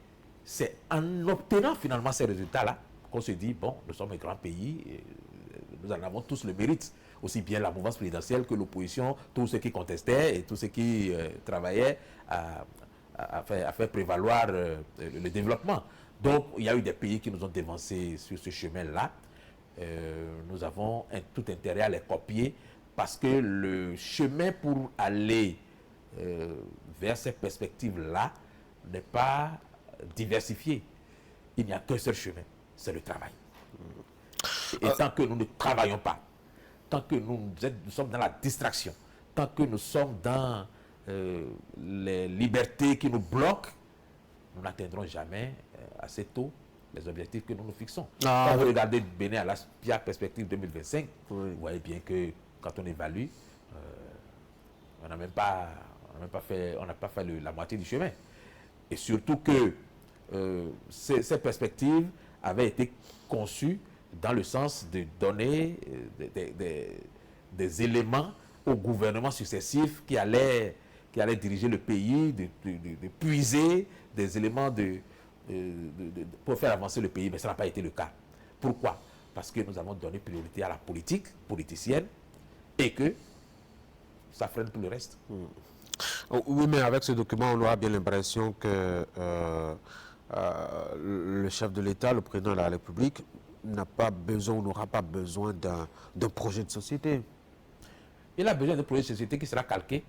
Speaker 2: c'est en obtenant finalement ces résultats-là qu'on se dit, bon, nous sommes un grand pays, et nous en avons tous le mérite, aussi bien la mouvance présidentielle que l'opposition, tous ceux qui contestaient et tous ceux qui travaillaient à faire prévaloir le développement. Donc, il y a eu des pays qui nous ont dévancés sur ce chemin-là. Nous avons tout intérêt à les copier parce que le chemin pour aller vers ces perspectives-là n'est pas diversifié. Il n'y a qu'un seul chemin, c'est le travail. Et tant que nous ne travaillons pas, tant que nous sommes dans la distraction, tant que nous sommes dans les libertés qui nous bloquent, nous n'atteindrons jamais assez tôt les objectifs que nous nous fixons. Quand vous regardez Bénin à la perspective 2025, vous voyez bien que quand on évalue, on n'a pas fait la moitié du chemin. Et surtout que ces perspectives avaient été conçues dans le sens de donner des éléments aux gouvernements successifs qui allaient diriger le pays, de puiser des éléments pour faire avancer le pays, mais ça n'a pas été le cas. Pourquoi? Parce que nous avons donné priorité à la politique politicienne et que ça freine tout le reste.
Speaker 3: Oui, mais avec ce document, on aura bien l'impression que le chef de l'État, le président de la République, n'a pas besoin ou n'aura pas besoin d'un projet de société.
Speaker 2: Il a besoin d'un projet de société qui sera calqué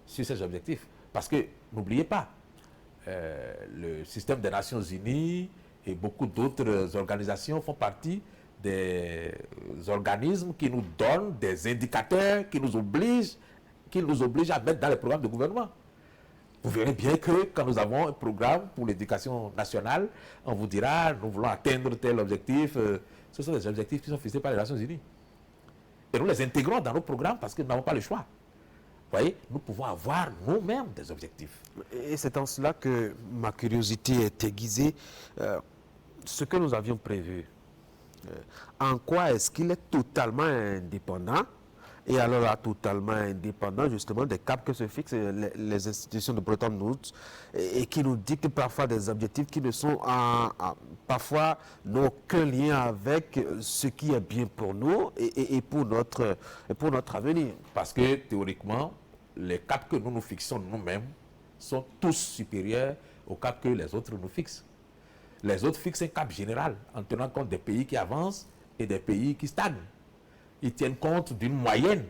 Speaker 2: sur ses objectifs. Parce que, n'oubliez pas, le système des Nations Unies et beaucoup d'autres organisations font partie des organismes qui nous donnent des indicateurs qui nous obligent à mettre dans les programmes de gouvernement. Vous verrez bien que quand nous avons un programme pour l'éducation nationale, on vous dira, nous voulons atteindre tel objectif. Ce sont des objectifs qui sont fixés par les Nations Unies. Et nous les intégrons dans nos programmes parce que nous n'avons pas le choix. Vous voyez, nous pouvons avoir nous-mêmes des objectifs.
Speaker 3: Et c'est en cela que ma curiosité est aiguisée. Ce que nous avions prévu, en quoi est-ce qu'il est totalement indépendant? Et alors là, totalement indépendant justement des caps que se fixent les institutions de Bretton Woods et qui nous dictent parfois des objectifs qui ne sont parfois n'ont aucun lien avec ce qui est bien pour nous et pour notre avenir.
Speaker 2: Parce que théoriquement, les caps que nous nous fixons nous-mêmes sont tous supérieurs aux caps que les autres nous fixent. Les autres fixent un cap général en tenant compte des pays qui avancent et des pays qui stagnent. Ils tiennent compte d'une moyenne.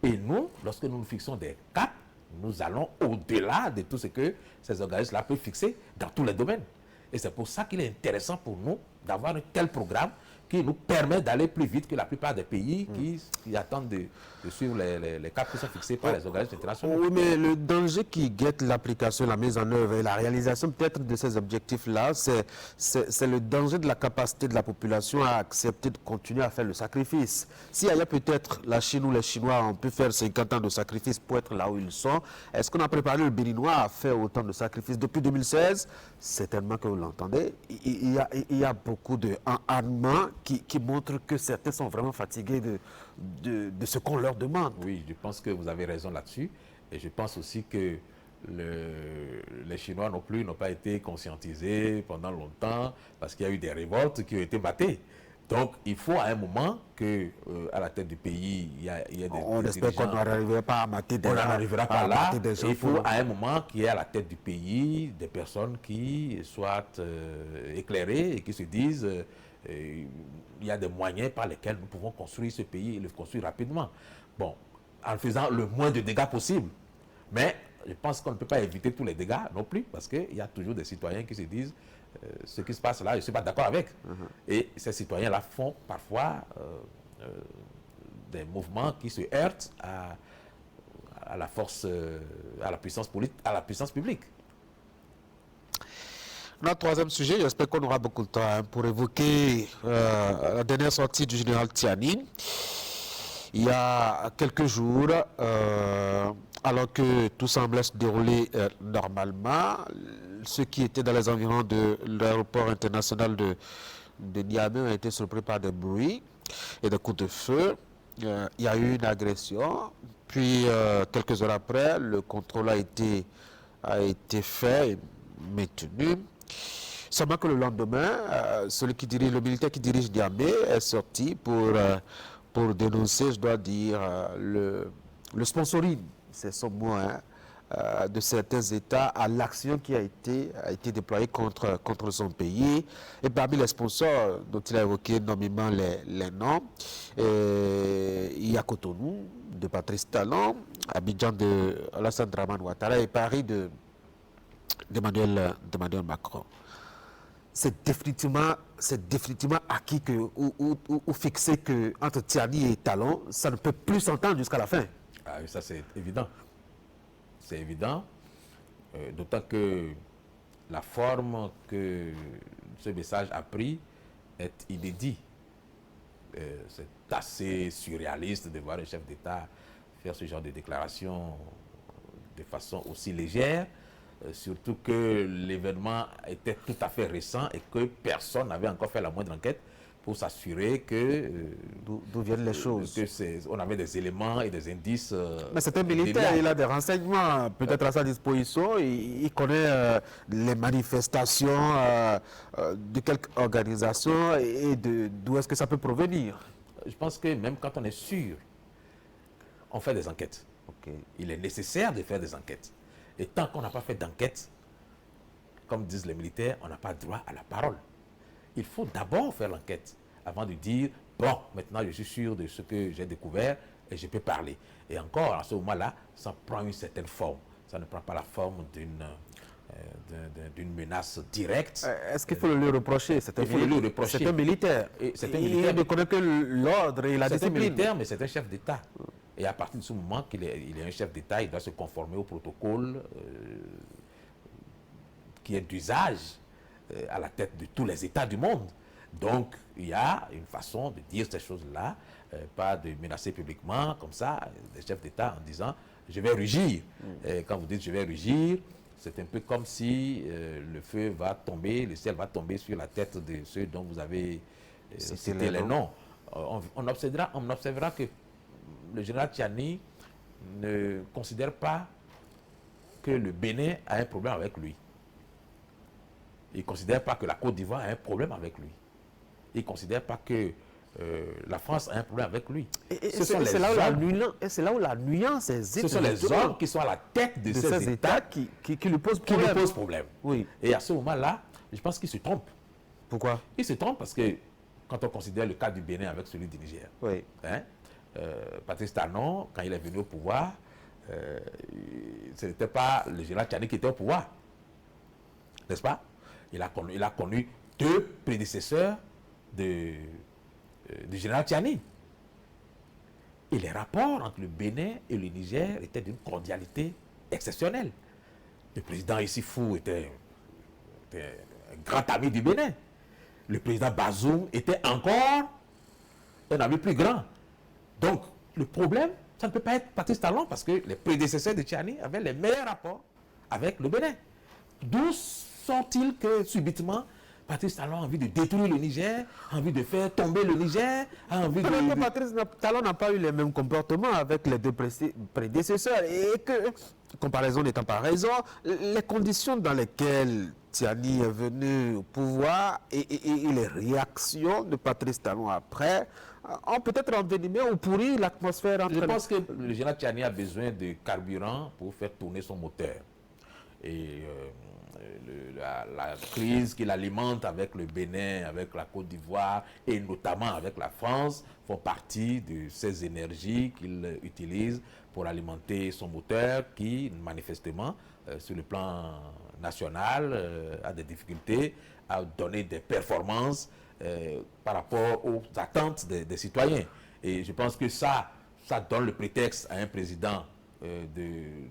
Speaker 2: Et nous, lorsque nous nous fixons des caps, nous allons au-delà de tout ce que ces organismes-là peuvent fixer dans tous les domaines. Et c'est pour ça qu'il est intéressant pour nous d'avoir un tel programme qui nous permet d'aller plus vite que la plupart des pays qui attendent de suivre les caps qui sont fixés par les organismes internationaux.
Speaker 3: Oui, mais le danger qui guette l'application, la mise en œuvre et la réalisation peut-être de ces objectifs-là, c'est le danger de la capacité de la population à accepter de continuer à faire le sacrifice. Si ailleurs peut-être la Chine ou les Chinois ont pu faire 50 ans de sacrifice pour être là où ils sont, est-ce qu'on a préparé le Béninois à faire autant de sacrifices depuis 2016? Certainement que vous l'entendez. Il y a beaucoup de enharnement qui montre que certains sont vraiment fatigués de ce qu'on leur demande.
Speaker 2: Oui, je pense que vous avez raison là-dessus. Et je pense aussi que les Chinois non plus n'ont pas été conscientisés pendant longtemps parce qu'il y a eu des révoltes qui ont été battées. Donc, il faut à un moment que, à la tête du pays, il y a des
Speaker 3: on espère qu'on n'arrivera pas à mater des gens.
Speaker 2: On n'arrivera pas là. Il faut à un moment qu'il y ait à la tête du pays des personnes qui soient éclairées et qui se disent il y a des moyens par lesquels nous pouvons construire ce pays et le construire rapidement. Bon, en faisant le moins de dégâts possible. Mais je pense qu'on ne peut pas éviter tous les dégâts non plus, parce qu'il y a toujours des citoyens qui se disent ce qui se passe là, je ne suis pas d'accord avec. Et ces citoyens-là font parfois des mouvements qui se heurtent à la force, à la puissance politique, à la puissance publique.
Speaker 3: Notre troisième sujet, j'espère qu'on aura beaucoup de temps pour évoquer la dernière sortie du général Tiani. Il y a quelques jours, alors que tout semblait se dérouler normalement, ceux qui étaient dans les environs de l'aéroport international de Niamey ont été surpris par des bruits et des coups de feu. Il y a eu une agression, puis quelques heures après, le contrôle a été fait et maintenu. Seulement que le lendemain, le militaire qui dirige Niamey est sorti pour dénoncer, je dois dire, le sponsoring, c'est son mot, de certains États à l'action qui a été déployée contre son pays. Et parmi les sponsors dont il a évoqué nommément les noms, il y a Cotonou de Patrice Talon, Abidjan de Alassane Dramane Ouattara et Paris d'Emmanuel Macron. C'est définitivement acquis ou fixé que entre Tiani et Talon, ça ne peut plus s'entendre jusqu'à la fin.
Speaker 2: Ah, ça c'est évident. C'est évident, d'autant que la forme que ce message a pris est inédit. C'est assez surréaliste de voir un chef d'État faire ce genre de déclaration de façon aussi légère. Surtout que l'événement était tout à fait récent et que personne n'avait encore fait la moindre enquête pour s'assurer que
Speaker 3: d'où viennent les choses.
Speaker 2: On avait des éléments et des indices.
Speaker 3: Mais c'est un militaire, il a des renseignements peut-être à sa disposition. Il connaît les manifestations de quelques organisations et d'où est-ce que ça peut provenir.
Speaker 2: Je pense que même quand on est sûr, on fait des enquêtes.
Speaker 3: Okay.
Speaker 2: Il est nécessaire de faire des enquêtes. Et tant qu'on n'a pas fait d'enquête, comme disent les militaires, on n'a pas droit à la parole. Il faut d'abord faire l'enquête avant de dire, bon, maintenant je suis sûr de ce que j'ai découvert et je peux parler. Et encore, à ce moment-là, ça prend une certaine forme. Ça ne prend pas la forme d'une menace directe.
Speaker 3: Est-ce qu'il faut le lui reprocher? C'est un militaire. Il ne connaît que l'ordre et la discipline.
Speaker 2: C'est un militaire, mais c'est un chef d'État. Et à partir de ce moment qu'il est un chef d'État, il doit se conformer au protocole qui est d'usage à la tête de tous les États du monde. Donc, il y a une façon de dire ces choses-là, pas de menacer publiquement, comme ça, des chefs d'État en disant « je vais rugir ». Quand vous dites « je vais rugir », c'est un peu comme si le feu va tomber, le ciel va tomber sur la tête de ceux dont vous avez cité les noms. On observera que le général Tchiani ne considère pas que le Bénin a un problème avec lui. Il ne considère pas que la Côte d'Ivoire a un problème avec lui. Il ne considère pas que la France a un problème avec lui.
Speaker 3: C'est là où la nuance est.
Speaker 2: Ce sont les hommes qui sont à la tête de ces États qui
Speaker 3: lui posent
Speaker 2: problème.
Speaker 3: Oui.
Speaker 2: Et à ce moment-là, je pense qu'il se trompe.
Speaker 3: Pourquoi?
Speaker 2: Il se trompe parce que quand on considère le cas du Bénin avec celui du Niger,
Speaker 3: oui.
Speaker 2: Patrice Talon, quand il est venu au pouvoir, ce n'était pas le général Tchiani qui était au pouvoir. N'est-ce pas? Il a connu deux prédécesseurs du général Tchiani. Et les rapports entre le Bénin et le Niger étaient d'une cordialité exceptionnelle. Le président Issifou était un grand ami du Bénin. Le président Bazoum était encore un ami plus grand. Donc, le problème, ça ne peut pas être Patrice Talon parce que les prédécesseurs de Tchiani avaient les meilleurs rapports avec le Bénin. D'où sont-ils que subitement Patrice Talon a envie de détruire le Niger, a envie de faire tomber le Niger, a envie de...
Speaker 3: Patrice Talon n'a pas eu les mêmes comportements avec les deux prédécesseurs et que, comparaison n'étant pas raison, les conditions dans lesquelles Tchiani est venu au pouvoir et les réactions de Patrice Talon après ont peut-être envenimé ou pourri l'atmosphère entre...
Speaker 2: Je pense que le général Tchiani a besoin de carburant pour faire tourner son moteur. Et la crise qu'il alimente avec le Bénin, avec la Côte d'Ivoire et notamment avec la France font partie de ces énergies qu'il utilise pour alimenter son moteur qui, manifestement, sur le plan national, a des difficultés à donner des performances par rapport aux attentes des citoyens. Et je pense que ça donne le prétexte à un président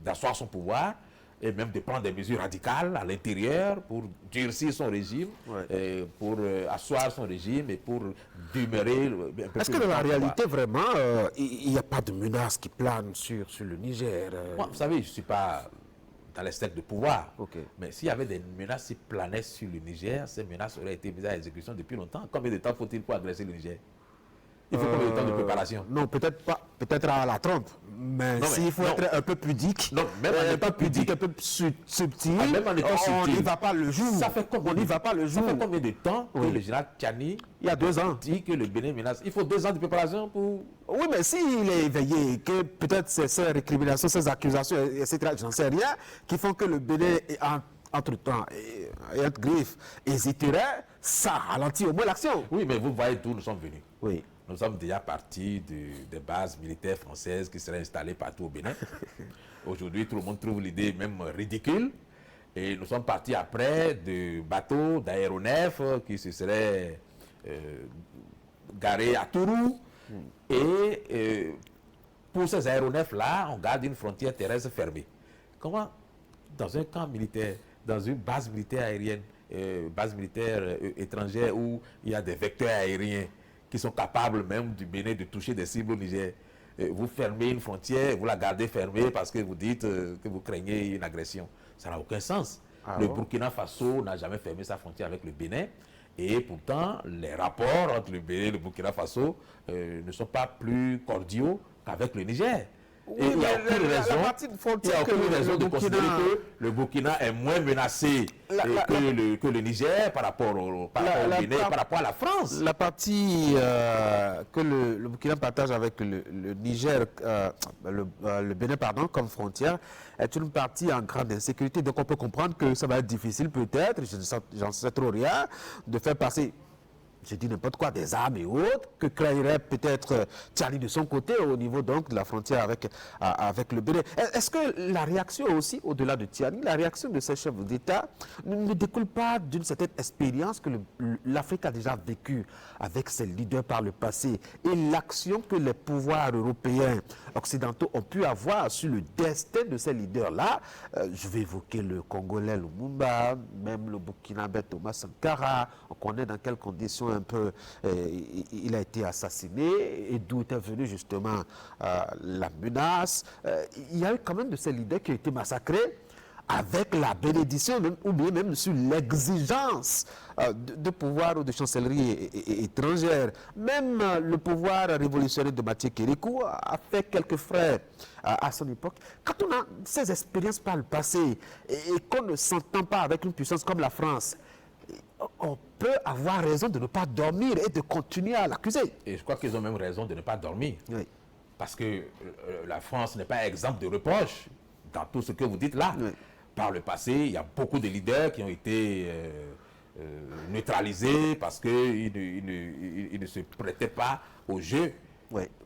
Speaker 2: d'asseoir son pouvoir et même de prendre des mesures radicales à l'intérieur pour durcir son régime, pour asseoir son régime et pour demeurer...
Speaker 3: Est-ce que dans la réalité, vraiment, il n'y a pas de menace qui plane sur le Niger?
Speaker 2: Moi, vous savez, je ne suis pas dans les cercles de pouvoir,
Speaker 3: Okay.
Speaker 2: Mais s'il y avait des menaces qui planaient sur le Niger, ces menaces auraient été mises à exécution depuis longtemps. Combien de temps faut-il pour agresser le Niger? Il faut combien de temps de préparation?
Speaker 3: Non, peut-être pas, peut-être à la trompe. Mais s'il faut être un peu pudique,
Speaker 2: non, même en étant pudique,
Speaker 3: un peu subtil,
Speaker 2: même en étant
Speaker 3: on n'y va pas le jour. On n'y va pas le jour.
Speaker 2: Ça fait combien de temps que le général Tchiani,
Speaker 3: il y a 2 ans,
Speaker 2: dit que le Bénin menace? Il faut 2 ans de préparation pour...
Speaker 3: Oui, mais s'il est éveillé, que peut-être ces récriminations, ces accusations, etc., j'en sais rien, qui font que le Bénin est entre-temps, et entre griffes, hésiterait, ça ralentit au moins l'action.
Speaker 2: Oui, mais vous voyez d'où nous sommes venus.
Speaker 3: Oui.
Speaker 2: Nous sommes déjà partis des bases militaires françaises qui seraient installées partout au Bénin. Aujourd'hui, tout le monde trouve l'idée même ridicule. Et nous sommes partis après de bateaux, d'aéronefs qui se seraient garés à Tourou. Et pour ces aéronefs-là, on garde une frontière terrestre fermée. Comment, dans un camp militaire, dans une base militaire aérienne, base militaire étrangère où il y a des vecteurs aériens, qui sont capables même du Bénin de toucher des cibles au Niger. Vous fermez une frontière, vous la gardez fermée parce que vous dites que vous craignez une agression. Ça n'a aucun sens. Le Burkina Faso n'a jamais fermé sa frontière avec le Bénin et pourtant les rapports entre le Bénin et le Burkina Faso ne sont pas plus cordiaux qu'avec le Niger.
Speaker 3: Oui,
Speaker 2: et il n'y a aucune raison de considérer que le Burkina est moins menacé que le Niger par rapport au Bénin, par rapport à la France.
Speaker 3: La partie que le Burkina partage avec le Niger, le Bénin, pardon, comme frontière, est une partie en grande insécurité. Donc on peut comprendre que ça va être difficile peut-être, j'en sais trop rien, de faire passer je dis n'importe quoi, des armes et autres, que créerait peut-être Tiani de son côté au niveau donc de la frontière avec le Bénin. Est-ce que la réaction aussi, au-delà de Tiani, la réaction de ces chefs d'État ne découle pas d'une certaine expérience que l'Afrique a déjà vécue avec ses leaders par le passé et l'action que les pouvoirs européens occidentaux ont pu avoir sur le destin de ces leaders-là? Je vais évoquer le Congolais Lumumba, même le Burkinabé Thomas Sankara. On connaît dans quelles conditions un peu il a été assassiné et d'où était venue justement la menace. Il y a eu quand même de ces leaders qui ont été massacrés avec la bénédiction ou bien même sur l'exigence de pouvoir ou de chancellerie étrangère. Même le pouvoir révolutionnaire de Mathieu Kérékou a fait quelques frais à son époque. Quand on a ces expériences par le passé et qu'on ne s'entend pas avec une puissance comme la France, on peut avoir raison de ne pas dormir et de continuer à l'accuser.
Speaker 2: Et je crois qu'ils ont même raison de ne pas dormir.
Speaker 3: Oui.
Speaker 2: Parce que la France n'est pas exemple de reproche dans tout ce que vous dites là.
Speaker 3: Oui.
Speaker 2: Par le passé, il y a beaucoup de leaders qui ont été neutralisés parce qu'ils ne se prêtaient pas au jeu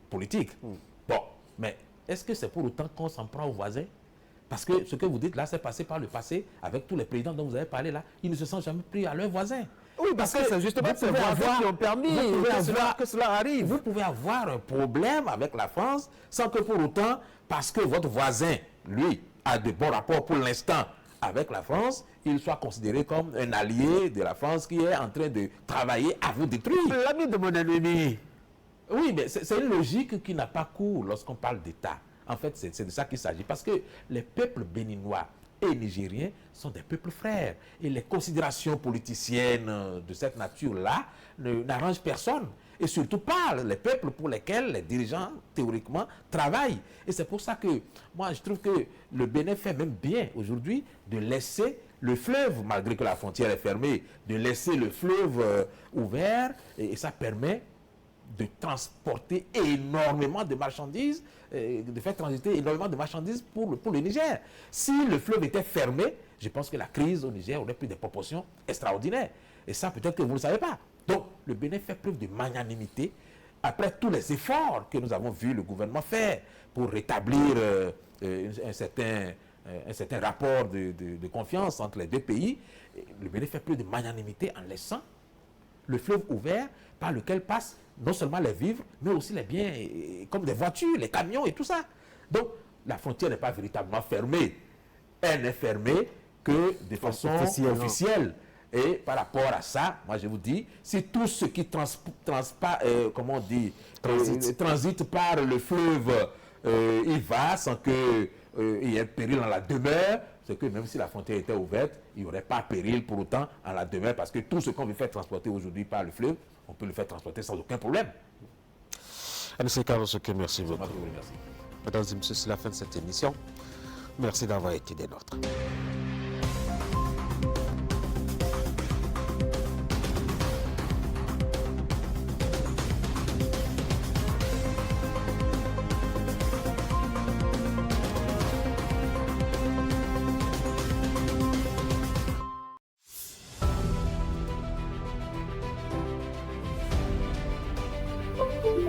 Speaker 2: politique. Bon, mais est-ce que c'est pour autant qu'on s'en prend aux voisins? Parce que ce que vous dites là, c'est passé par le passé avec tous les présidents dont vous avez parlé là. Ils ne se sont jamais pris à leurs voisins.
Speaker 3: Oui, parce que c'est justement ces voisins qui ont permis que cela arrive.
Speaker 2: Vous pouvez avoir un problème avec la France sans que pour autant, parce que votre voisin, lui, a de bons rapports pour l'instant avec la France, il soit considéré comme un allié de la France qui est en train de travailler à vous détruire.
Speaker 3: L'ami de mon ennemi.
Speaker 2: Oui, mais c'est une logique qui n'a pas cours lorsqu'on parle d'État. En fait, c'est de ça qu'il s'agit. Parce que les peuples béninois et nigériens sont des peuples frères. Et les considérations politiciennes de cette nature-là n'arrangent personne. Et surtout pas les peuples pour lesquels les dirigeants, théoriquement, travaillent. Et c'est pour ça que moi, je trouve que le Bénin fait même bien aujourd'hui de laisser le fleuve, malgré que la frontière est fermée, de laisser le fleuve ouvert. Et ça permet de transporter énormément de marchandises, de faire transiter énormément de marchandises pour le Niger. Si le fleuve était fermé, je pense que la crise au Niger aurait pris des proportions extraordinaires. Et ça, peut-être que vous ne le savez pas. Donc, le Bénin fait preuve de magnanimité après tous les efforts que nous avons vu le gouvernement faire pour rétablir un certain rapport de confiance entre les deux pays. Le Bénin fait preuve de magnanimité en laissant le fleuve ouvert par lequel passent non seulement les vivres, mais aussi les biens, comme des voitures, les camions et tout ça. Donc, la frontière n'est pas véritablement fermée. Elle n'est fermée que de façon officielle. Et par rapport à ça, moi je vous dis, si tout ce qui transite par le fleuve, il va sans qu'il y ait péril dans la demeure, c'est que même si la frontière était ouverte, il n'y aurait pas péril pour autant en la demeure, parce que tout ce qu'on veut faire transporter aujourd'hui par le fleuve, on peut le faire transporter sans aucun problème.
Speaker 3: Monsieur Karosuke, merci beaucoup.
Speaker 2: Merci.
Speaker 3: Mesdames et messieurs, c'est la fin de cette émission. Merci d'avoir été des nôtres.